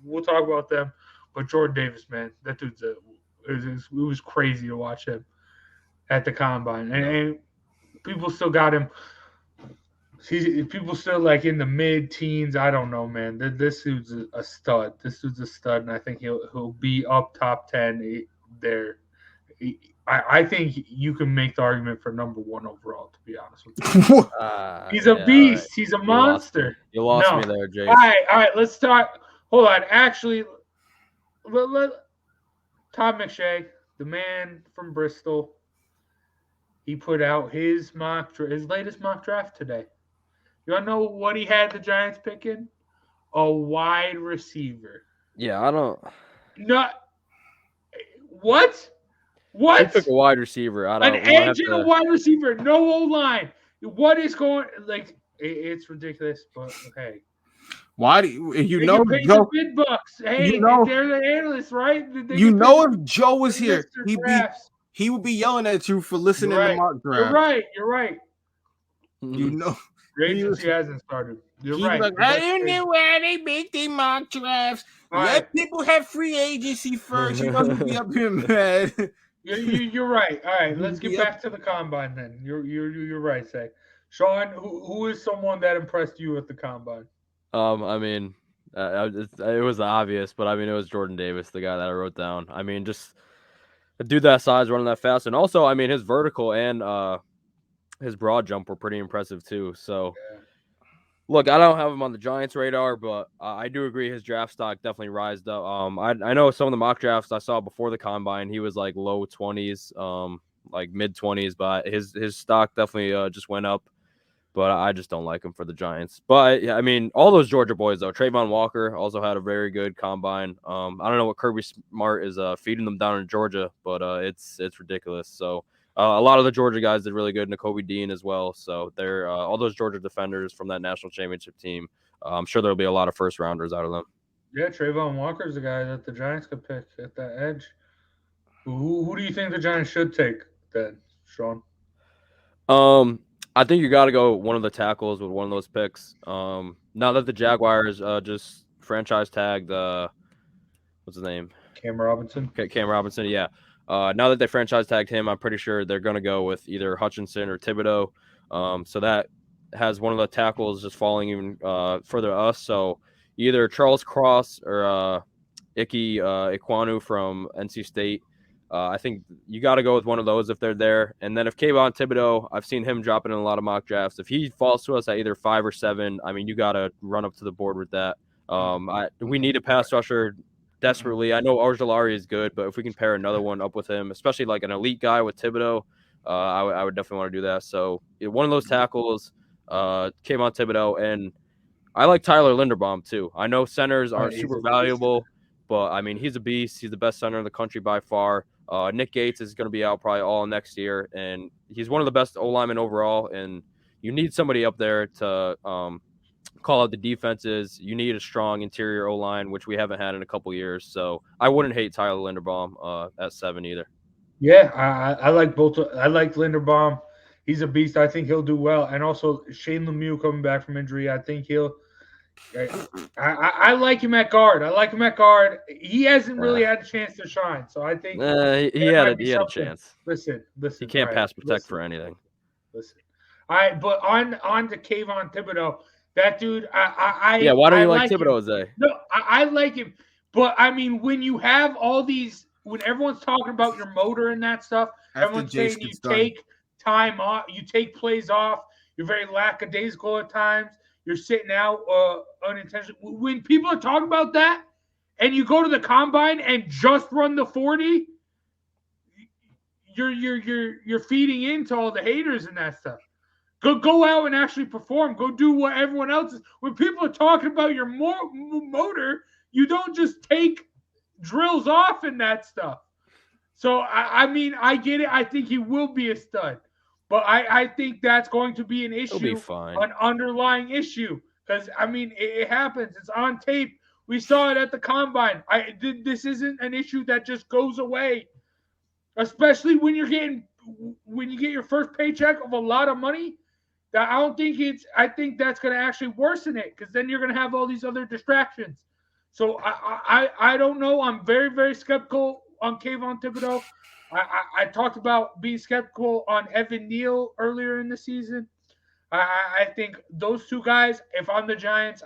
we'll talk about them. But Jordan Davis, man, that dude's it was crazy to watch him at the combine, and people still got him. People still like in the mid-teens. I don't know, man. This dude's a stud. This dude's a stud, and I think he'll be up top 10 there. I think you can make the argument for number 1 overall, to be honest with you. He's a beast. Right. He's a monster. You lost me there, Jay. All right. Let's talk. Hold on. Actually, Todd McShay, the man from Bristol, he put out his latest mock draft today. You want to know what he had the Giants picking? A wide receiver. Yeah, I don't. What? What? He took a wide receiver. An edge and a wide receiver. No O-line. What is going like? It's ridiculous, but hey. Why do you know Joe? Big bucks. Hey, they're the analysts, right? If Joe was here, he would be yelling at you for listening to mock draft. You're right. You know, the agency hasn't started. You're right. Like, I don't know why they make their mock drafts. Let people have free agency first. You don't be up here mad. You're right. All right, let's get back to the combine then. You're right, Say. Sean, who is someone that impressed you at the combine? I mean, it was obvious, but I mean, it was Jordan Davis, the guy that I wrote down. I mean, just a dude that size, running that fast, and also, I mean, his vertical and his broad jump were pretty impressive too. So, look, I don't have him on the Giants' radar, but I do agree his draft stock definitely rised up. I know some of the mock drafts I saw before the combine, he was like low 20s, like mid 20s, but his stock definitely just went up. But I just don't like him for the Giants. But yeah, I mean, all those Georgia boys though. Trayvon Walker also had a very good combine. I don't know what Kirby Smart is feeding them down in Georgia, but it's ridiculous. So a lot of the Georgia guys did really good. Nakobe Dean as well. So they're all those Georgia defenders from that national championship team. I'm sure there'll be a lot of first rounders out of them. Yeah, Trayvon Walker's the guy that the Giants could pick at that edge. Who do you think the Giants should take then, Sean? I think you got to go one of the tackles with one of those picks. Now that the Jaguars just franchise tagged, what's his name? Cam Robinson. Okay, Cam Robinson, yeah. Now that they franchise tagged him, I'm pretty sure they're going to go with either Hutchinson or Thibodeau. So that has one of the tackles just falling even further to us. So either Charles Cross or Ike Ekwonu from NC State. I think you got to go with one of those if they're there. And then if Kayvon Thibodeau, I've seen him dropping in a lot of mock drafts. If he falls to us at either 5 or 7, I mean, you got to run up to the board with that. We need a pass rusher desperately. I know Ojulari is good, but if we can pair another one up with him, especially like an elite guy with Thibodeau, I would definitely want to do that. So one of those tackles, Kayvon Thibodeau, and I like Tyler Linderbaum too. I know centers aren't super valuable, but I mean, he's a beast. He's the best center in the country by far. Nick Gates is going to be out probably all next year, and he's one of the best O-linemen overall, and you need somebody up there to call out the defenses. You need a strong interior O-line, which we haven't had in a couple years. So I wouldn't hate Tyler Linderbaum at 7 either. Yeah, I like both. I like Linderbaum. He's a beast. I think he'll do well. And also Shane Lemieux coming back from injury. I think he'll I like him at guard. He hasn't really had a chance to shine. So I think he had a chance. Listen. He can't pass protect for anything. Listen. All right, but on to Kayvon Thibodeau. That dude, why don't you like Thibodeau, Zay? No, I like him. But, I mean, when you have all these – when everyone's talking about your motor and that stuff, everyone's saying you take time off, you take plays off, you're very lackadaisical at times, you're sitting out unintentionally. When people are talking about that and you go to the combine and just run the 40, you're feeding into all the haters and that stuff. Go out and actually perform. Go do what everyone else is. When people are talking about your motor, you don't just take drills off and that stuff. So, I mean, I get it. I think he will be a stud. But I think that's going to be an issue, He'll be fine. An underlying issue. Because, I mean, it happens. It's on tape. We saw it at the combine. This isn't an issue that just goes away. Especially when you get your first paycheck of a lot of money. I think that's going to actually worsen it because then you're going to have all these other distractions. So I don't know. I'm very, very skeptical on Kayvon Thibodeau. I talked about being skeptical on Evan Neal earlier in the season. I think those two guys, if I'm the Giants,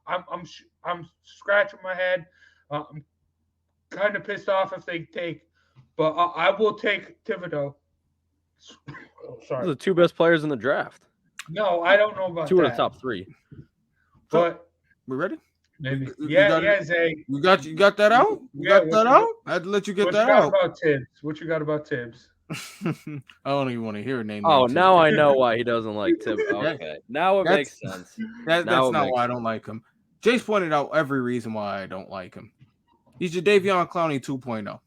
I'm scratching my head. I'm kind of pissed off if they take, but I will take Thibodeau. Oh, sorry. Those are the 2 best players in the draft. No, I don't know about 2 that. of the top 3. But we ready? Maybe. Zay. You got that out? You got that out? I had to let you get that out. What you got about Tibbs? I don't even want to hear a name. Oh, now I know why he doesn't like Tibbs. Okay, now it makes sense. That's not why I don't like him. Jace pointed out every reason why I don't like him. He's your Davion Clowney 2.0.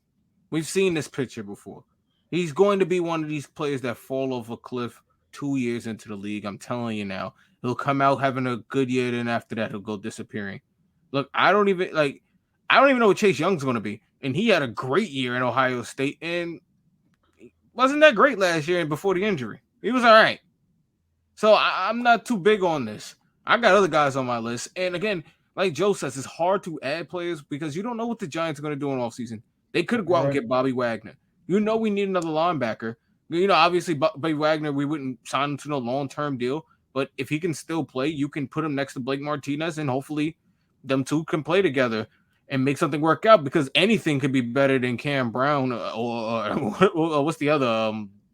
We've seen this picture before. He's going to be one of these players that fall off a cliff 2 years into the league. I'm telling you now. He'll come out having a good year, and after that, he'll go disappearing. Look, I don't even know what Chase Young's going to be. And he had a great year in Ohio State, and wasn't that great last year and before the injury. He was all right. So I'm not too big on this. I got other guys on my list. And again, like Joe says, it's hard to add players because you don't know what the Giants are going to do in offseason. They could go out and get Bobby Wagner. You know we need another linebacker. You know, obviously, Bobby Wagner, we wouldn't sign him to no long-term deal. But if he can still play, you can put him next to Blake Martinez, and hopefully them two can play together and make something work out, because anything could be better than Cam Brown or what's the other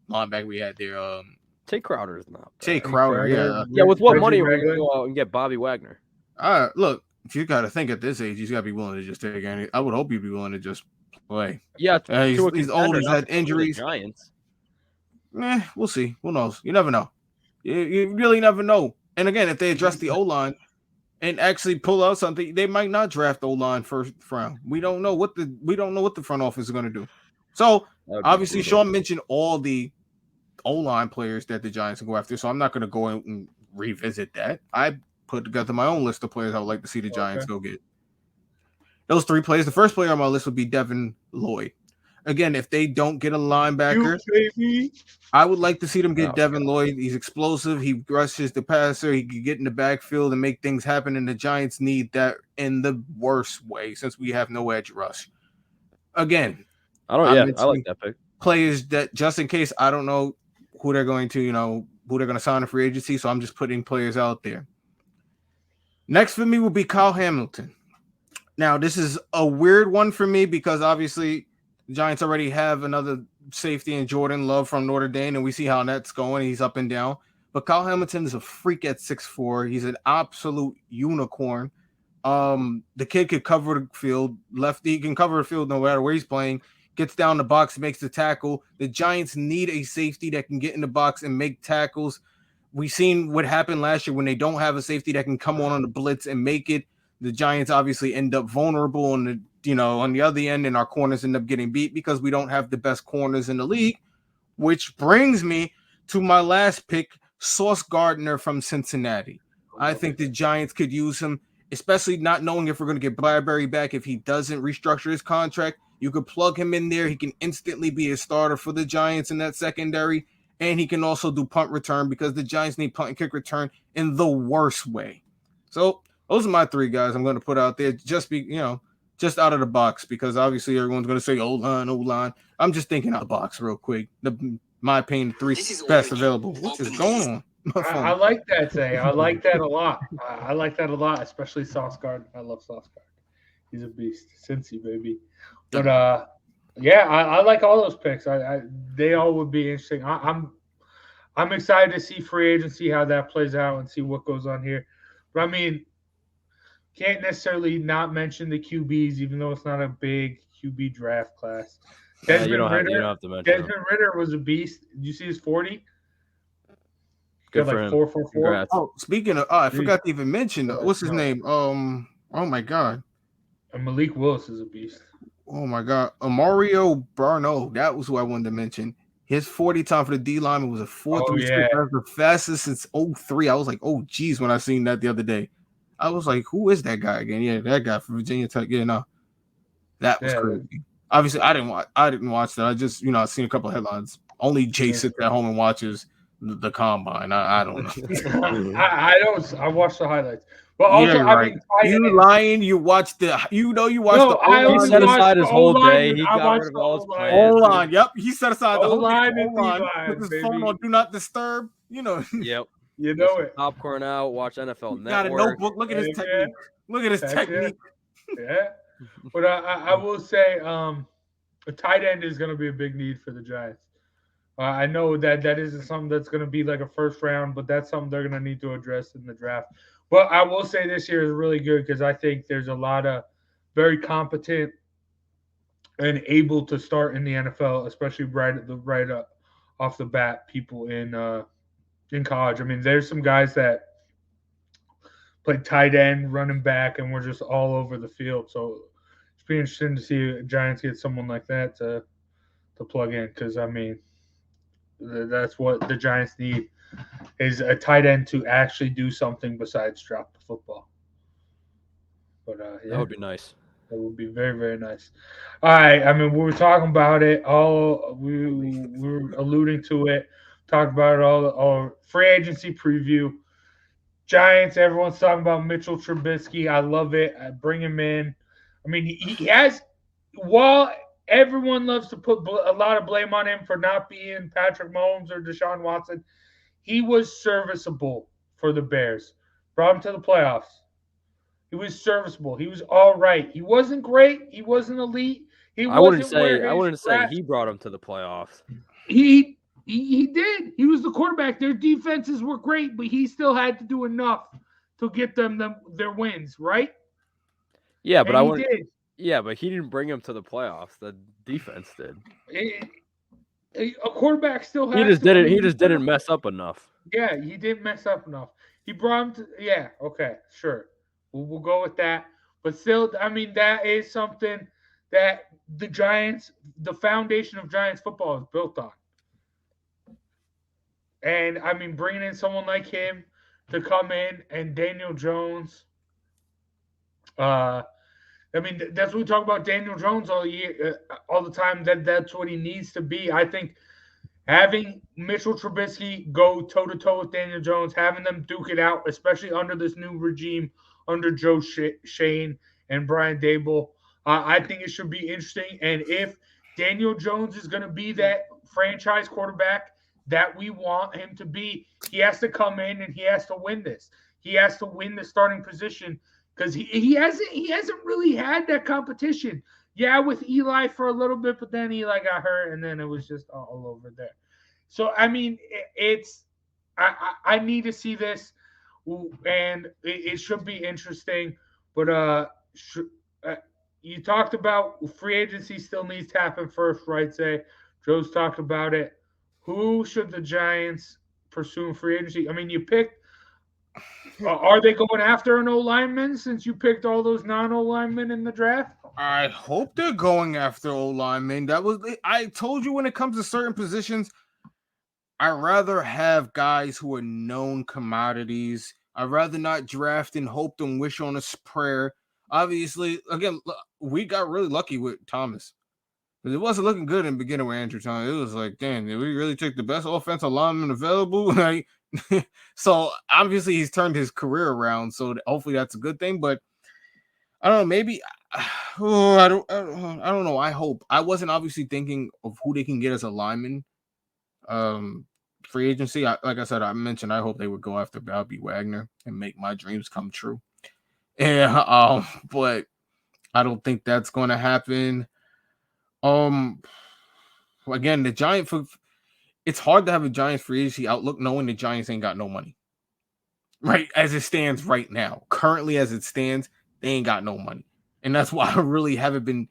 linebacker we had there? Tay Crowder is not. Tay Crowder, yeah. Yeah, with what money are we going to go out and get Bobby Wagner? Look, if you got to think at this age, he's got to be willing to just take any. I would hope you'd be willing to just play. Yeah, he's old, he's had injuries. Giants. We'll see. Who knows? You never know. You really never know. And again, if they address the O-line and actually pull out something, they might not draft O-line first round. We don't know what the front office is going to do. So obviously, Sean mentioned all the O-line players that the Giants will go after. So I'm not going to go out and revisit that. I put together my own list of players I would like to see the Giants go get. Those 3 players. The first player on my list would be Devin Lloyd. Again, if they don't get a linebacker, I would like to see them get Devin Lloyd. He's explosive. He rushes the passer. He can get in the backfield and make things happen. And the Giants need that in the worst way, since we have no edge rush. again, I like that pick. Players that just in case I don't know who they're going to, who they're going to sign in free agency. So I'm just putting players out there. Next for me will be Kyle Hamilton. Now, this is a weird one for me because obviously the Giants already have another safety in Jordan Love from Notre Dame, and we see how that's going. He's up and down. But Kyle Hamilton is a freak at 6'4". He's an absolute unicorn. The kid could cover the field. He can cover the field no matter where he's playing. Gets down the box, makes the tackle. The Giants need a safety that can get in the box and make tackles. We've seen what happened last year when they don't have a safety that can come on the blitz and make it. The Giants obviously end up vulnerable on the other end, and our corners end up getting beat because we don't have the best corners in the league. Which brings me to my last pick, Sauce Gardner from Cincinnati. I think the Giants could use him, especially not knowing if we're going to get Bradbury back if he doesn't restructure his contract. You could plug him in there. He can instantly be a starter for the Giants in that secondary, and he can also do punt return because the Giants need punt and kick return in the worst way. So those are my three guys I'm going to put out there just out of the box because obviously everyone's going to say O-line. I'm just thinking out of the box real quick. My opinion, three best available. What is going on? I like that, Zay. I like that a lot. I like that a lot, especially Sauce Gardner. I love Sauce Gardner. He's a beast. Cincy, baby. But, I like all those picks. They all would be interesting. I'm excited to see free agency, how that plays out, and see what goes on here. But, I mean, can't necessarily not mention the QBs, even though it's not a big QB draft class. You don't have to mention Desmond Ridder was a beast. Did you see his 40? Good for him. 4.44. Oh, speaking of, I forgot to even mention what's his name? Oh my God. And Malik Willis is a beast. Oh my God, Mario Barno. That was who I wanted to mention. His 40 time for the D lineman was a 4.36. That was the fastest since 2003. I was like, oh geez, when I seen that the other day. I was like, who is that guy again? Yeah, that guy from Virginia Tech. Yeah, no, that was crazy. Obviously, I didn't watch that. I just, I seen a couple of headlines. Only Jay sits at home and watches the combine. I don't know. I watch the highlights. But also, right. You lying? You watched the. You watched the. He set aside his whole day. He got rid of all his plans. Hold on. Yep. He set aside the whole line. Put his phone on do not disturb. Yep. You know it. Popcorn out. Watch NFL Network. Got a notebook. Look at his technique. Look at his technique. Yeah. But I will say, a tight end is going to be a big need for the Giants. I know that isn't something that's going to be like a first round, but that's something they're going to need to address in the draft. But I will say this year is really good because I think there's a lot of very competent and able to start in the NFL, especially right off the bat, people in college. I mean, there's some guys that played tight end, running back, and were just all over the field. So it's be interesting to see Giants get someone like that to plug in because, I mean, that's what the Giants need is a tight end to actually do something besides drop the football. But that would be nice. That would be very, very nice. All right. I mean, we were talking about it. We were alluding to it. Talked about it all free agency preview. Giants, everyone's talking about Mitchell Trubisky. I love it. I bring him in. I mean, he has – while everyone loves to put a lot of blame on him for not being Patrick Mahomes or Deshaun Watson, he was serviceable for the Bears. Brought him to the playoffs. He was serviceable. He was all right. He wasn't great. He wasn't elite. I wouldn't say he brought him to the playoffs. He did. He was the quarterback. Their defenses were great, but he still had to do enough to get them their wins, right? Yeah, but he did. Yeah, but he didn't bring him to the playoffs. The defense did. A quarterback still has. He just didn't mess up enough. Yeah, he didn't mess up enough. He brought him to. Yeah, okay, sure. We'll go with that. But still, I mean, that is something that the Giants, the foundation of Giants football, is built on. And I mean, bringing in someone like him to come in and Daniel Jones. I mean, that's what we talk about Daniel Jones all the time. That's what he needs to be. I think having Mitchell Trubisky go toe-to-toe with Daniel Jones, having them duke it out, especially under this new regime, under Joe Shane and Brian Dable, I think it should be interesting. And if Daniel Jones is going to be that franchise quarterback that we want him to be, he has to come in and he has to win this. He has to win the starting position because he hasn't really had that competition. Yeah, with Eli for a little bit, but then Eli got hurt, and then it was just all over there. So I mean, I need to see this, and it should be interesting. But you talked about free agency still needs to happen first, right? Say Joe's talked about it. Who should the Giants pursue in free agency? I mean, you picked. Are they going after an O lineman since you picked all those non-O linemen in the draft? I hope they're going after O linemen. I told you when it comes to certain positions, I'd rather have guys who are known commodities. I'd rather not draft and hope and wish on a prayer. Obviously, again, we got really lucky with Thomas. It wasn't looking good in the beginning with Andrew Thomas. It was like, damn, did we really take the best offensive lineman available? Like, so obviously he's turned his career around. So hopefully that's a good thing. But I don't know. Maybe I don't know. I hope. I wasn't obviously thinking of who they can get as a lineman. Free agency. Like I said, I mentioned I hope they would go after Bobby Wagner and make my dreams come true. And but I don't think that's going to happen. Again, the Giant. It's hard to have a Giants free agency outlook knowing the Giants ain't got no money. Right, as it stands right now, currently as it stands, they ain't got no money, and that's why I really haven't been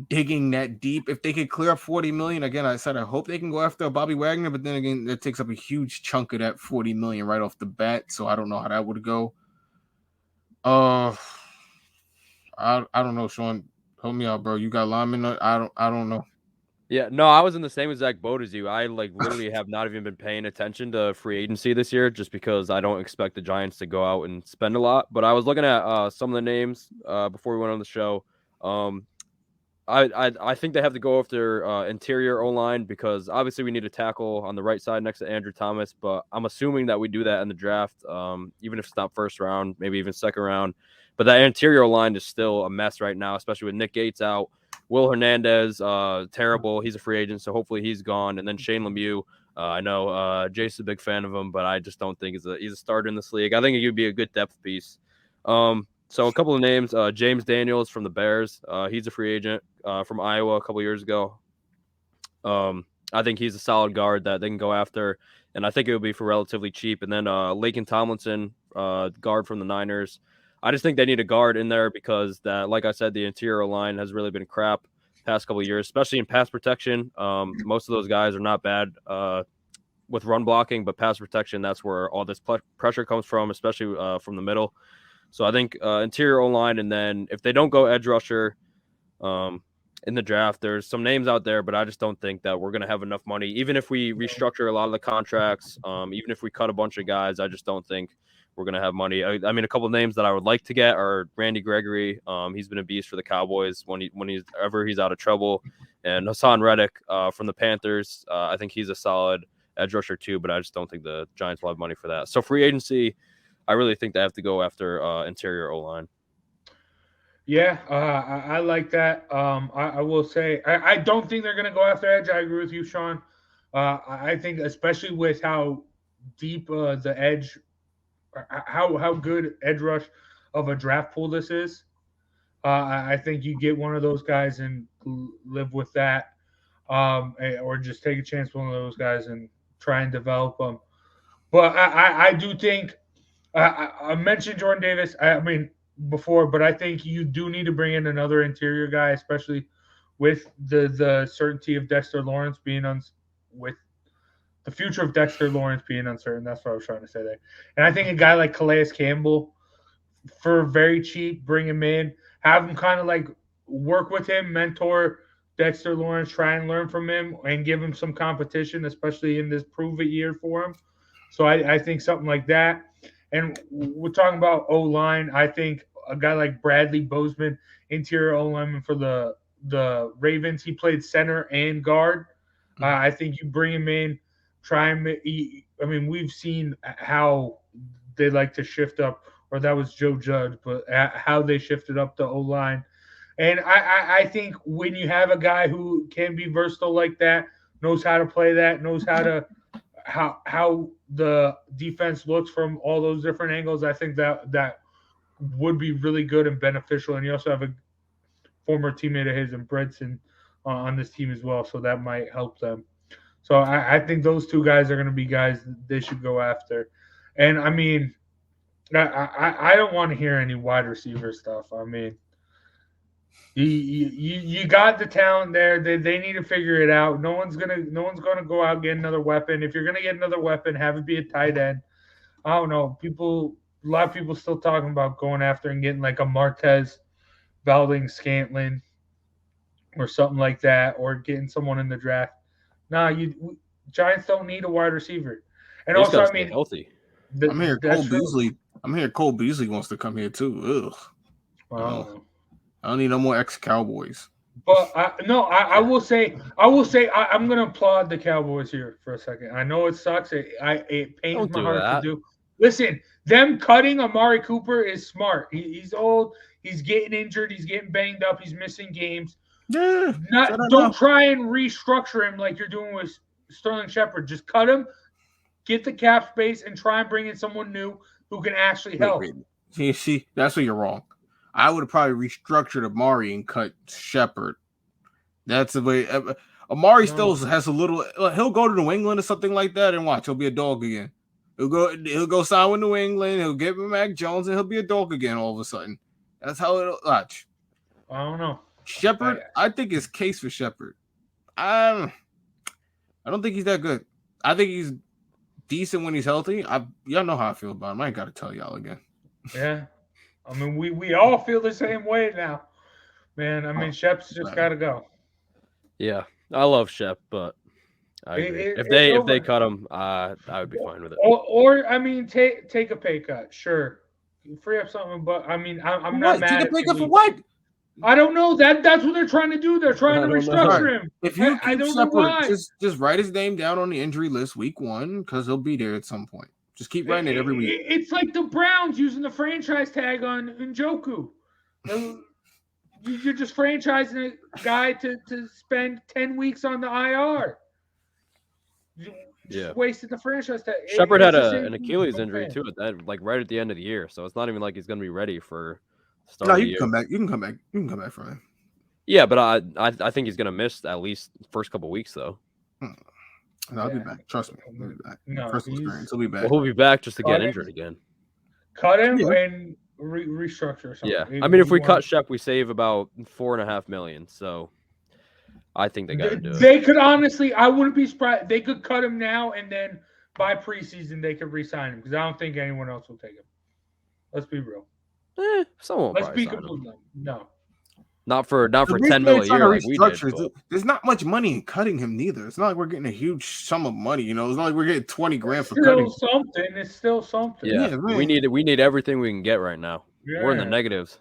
digging that deep. If they could clear up $40 million, again, I said I hope they can go after Bobby Wagner, but then again, that takes up a huge chunk of that $40 million right off the bat. So I don't know how that would go. I don't know, Sean. Help me out, bro. You got linemen? I don't know. Yeah, no, I was in the same exact boat as you. I literally have not even been paying attention to free agency this year just because I don't expect the Giants to go out and spend a lot. But I was looking at some of the names before we went on the show. I think they have to go after interior O-line because obviously we need a tackle on the right side next to Andrew Thomas, but I'm assuming that we do that in the draft, even if it's not first round, maybe even second round. But that interior line is still a mess right now, especially with Nick Gates out. Will Hernandez, terrible. He's a free agent, so hopefully he's gone. And then Shane Lemieux, I know Jason's a big fan of him, but I just don't think he's a starter in this league. I think he would be a good depth piece. So a couple of names, James Daniels from the Bears. He's a free agent from Iowa a couple of years ago. I think he's a solid guard that they can go after, and I think it would be for relatively cheap. And then Laken Tomlinson, guard from the Niners. I just think they need a guard in there because that, like I said, the interior line has really been crap past couple of years, especially in pass protection. Most of those guys are not bad with run blocking, but pass protection, that's where all this pressure comes from, especially from the middle. So I think interior O-line, and then if they don't go edge rusher in the draft, there's some names out there, but I just don't think that we're going to have enough money. Even if we restructure a lot of the contracts, even if we cut a bunch of guys, I just don't think we're going to have money. I mean, a couple of names that I would like to get are Randy Gregory. He's been a beast for the Cowboys when he's out of trouble. And Hassan Reddick from the Panthers. I think he's a solid edge rusher too, but I just don't think the Giants will have money for that. So free agency, I really think they have to go after interior O-line. Yeah, I like that. I will say I don't think they're going to go after edge. I agree with you, Sean. I think especially with how deep the edge, how good edge rush of a draft pool this is, I think you get one of those guys and live with that, or just take a chance with one of those guys and try and develop them. But I do think I mentioned Jordan Davis. I mean before, but I think you do need to bring in another interior guy, especially with the certainty of Dexter Lawrence being with the future of Dexter Lawrence being uncertain. That's what I was trying to say there. And I think a guy like Calais Campbell, for very cheap, bring him in, have him kind of like work with him, mentor Dexter Lawrence, try and learn from him, and give him some competition, especially in this prove-it year for him. So I think something like that. And we're talking about O-line. I think a guy like Bradley Bozeman, interior O-lineman for the Ravens, he played center and guard. I think you bring him in, try him. I mean, we've seen how they like to shift up, or that was Joe Judge, but how they shifted up the O-line. And I think when you have a guy who can be versatile like that, knows how to play that, knows how the defense looks from all those different angles, I think that would be really good and beneficial. And you also have a former teammate of his in Bridson on this team as well, so that might help them. So I think those two guys are going to be guys they should go after. And I mean, I don't want to hear any wide receiver stuff. I mean, you got the talent there. They need to figure it out. No one's gonna go out and get another weapon. If you're gonna get another weapon, have it be a tight end. I don't know. A lot of people still talking about going after and getting like a Martez, Valding-Scantling, or something like that, or getting someone in the draft. Nah, Giants don't need a wide receiver. And He's also, gotta I stay mean, healthy. I'm here. Cole Beasley wants to come here too. Ugh. I don't need no more ex-Cowboys. But I will say I'm gonna applaud the Cowboys here for a second. I know it sucks. It pains my heart to do. Listen, them cutting Amari Cooper is smart. He's old. He's getting injured. He's getting banged up. He's missing games. Yeah. Don't try and restructure him like you're doing with Sterling Shepard. Just cut him, get the cap space, and try and bring in someone new who can actually help. See, that's where you're wrong. I would have probably restructured Amari and cut Shepard. That's the way. Amari still has a little. He'll go to New England or something like that, and watch. He'll be a dog again. He'll go sign with New England. He'll get Mac Jones, and he'll be a dog again all of a sudden. That's how it'll watch. I don't know. Shepard, I think it's case for Shepard. I don't think he's that good. I think he's decent when he's healthy. Y'all know how I feel about him. I ain't got to tell y'all again. Yeah. I mean, we all feel the same way now, man. I mean, Shep's just got to go. Yeah, I love Shep, but I agree. If they cut him, I would be fine with it. Or I mean, take a pay cut, sure, free up something. But I mean, I'm not mad. Take a pay cut for what? I don't know. That's what they're trying to do. They're trying to restructure him. If you I don't know why. Just write his name down on the injury list week 1 because he'll be there at some point. Just keep writing it every week. It's like the Browns using the franchise tag on Njoku. You're just franchising a guy to spend 10 weeks on the IR. Just wasted the franchise tag. Shepard had an Achilles injury too at that, like right at the end of the year, so it's not even like he's going to be ready for start. No, you can come back. You can come back. You can come back from him. Yeah, but I think he's going to miss at least the first couple weeks though. No, I'll be back. Trust me. He'll be back. No, experience. He'll be back. Well, he'll be back just to get injured again. Cut him and restructure something. Yeah, I mean, if we cut Shep, we save about $4.5 million. So I think they got to do it. They could honestly, I wouldn't be surprised. They could cut him now, and then by preseason they could re-sign him because I don't think anyone else will take him. Let's be real. Someone. Let's be completely no. Not for $10 million a year like we did. There's not much money in cutting him neither. It's not like we're getting a huge sum of money. You know, it's not like we're getting $20,000 for cutting. It's still something. Yeah, we need everything we can get right now. Yeah. We're in the negatives.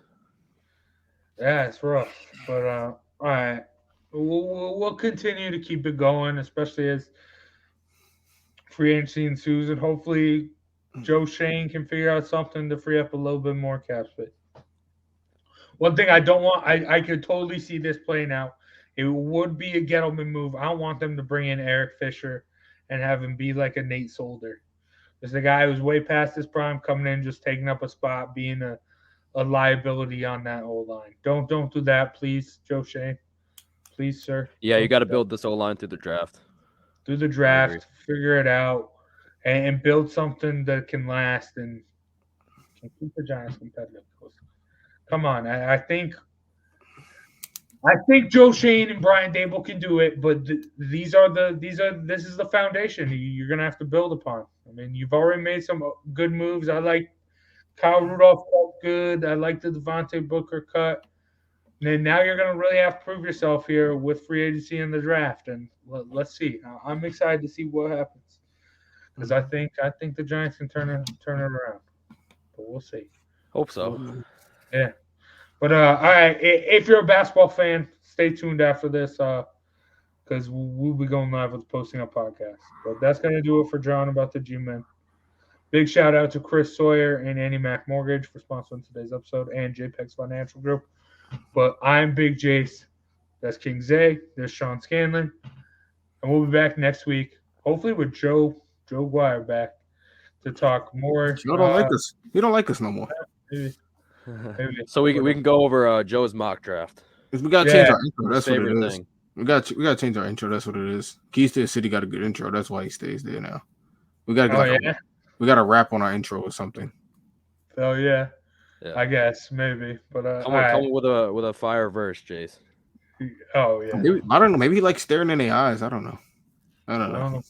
Yeah, it's rough. But all right, we'll continue to keep it going, especially as free agency ensues, and hopefully Joe Shane can figure out something to free up a little bit more cap space. One thing I don't want, I could totally see this playing out. It would be a Gettleman move. I don't want them to bring in Eric Fisher and have him be like a Nate Solder. There's a guy who's way past his prime coming in, just taking up a spot, being a liability on that O-line. Don't do that, please, Joe Shane. Please, sir. Yeah, you got to build this O-line through the draft. Through the draft, figure it out, and build something that can last and can keep the Giants competitive. Come on, I think Joe Shane and Brian Dable can do it, but this is the foundation you're gonna have to build upon. I mean, you've already made some good moves. I like Kyle Rudolph felt good. I like the Devontae Booker cut. And now you're gonna really have to prove yourself here with free agency and the draft. And let's see. I'm excited to see what happens because I think the Giants can turn it around, but we'll see. Hope so. Yeah. But all right, if you're a basketball fan, stay tuned after this because we'll be going live with the Posting Up podcast. But that's going to do it for John about the GMen. Big shout out to Chris Sawyer and Annie Mac Mortgage for sponsoring today's episode and JPEG's Financial Group But I'm Big Jace. That's King Zay. There's Sean Scanlon. And we'll be back next week, hopefully with Joe Guire back to talk more. Joe don't like us. He don't like us no more. Maybe. So we can go over Joe's mock draft. We gotta change our intro. That's what it is. Thing. We gotta change our intro. That's what it is. Keys to the City got a good intro. That's why he stays there now. We gotta we gotta rap on our intro or something. Oh yeah. I guess maybe. But come with a fire verse, Jace. Oh yeah. Maybe, I don't know. Maybe he likes staring in the eyes. I don't know. All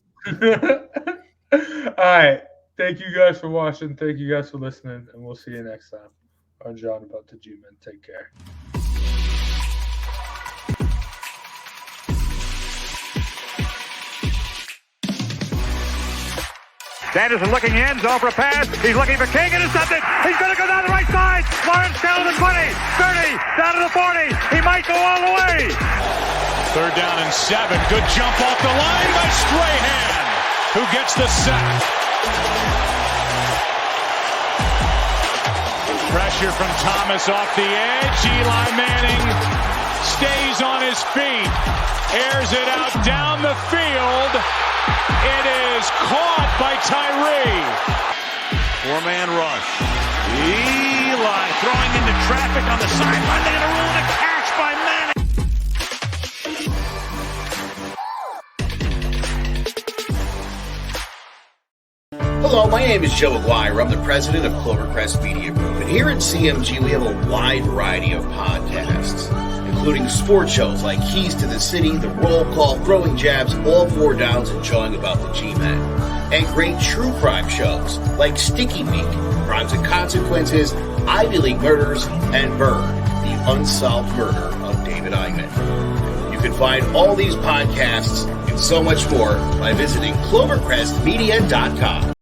right. Thank you guys for watching. Thank you guys for listening, and we'll see you next time on John About the GMen. Take care. Anderson looking in, zone for a pass. He's looking for King, intercepted. He's going to go down the right side. Lawrence down to the 20, 30, down to the 40. He might go all the way. 3rd down and 7. Good jump off the line by Strahan, who gets the sack. Pressure from Thomas off the edge. Eli Manning stays on his feet. Airs it out down the field. It is caught by Tyree. 4-man rush. Eli throwing into traffic on the sideline. They're going to rule the catch by Manning. Hello, my name is Joe Wagner. I'm the president of Clovercrest Media Group. And here at CMG, we have a wide variety of podcasts, including sports shows like Keys to the City, The Roll Call, Throwing Jabs, All Four Downs, and Jawing About the G-Men. And great true crime shows like Sticky Week, Crimes and Consequences, Ivy League Murders, and Bird, the unsolved murder of David Eichmann. You can find all these podcasts and so much more by visiting clovercrestmedia.com.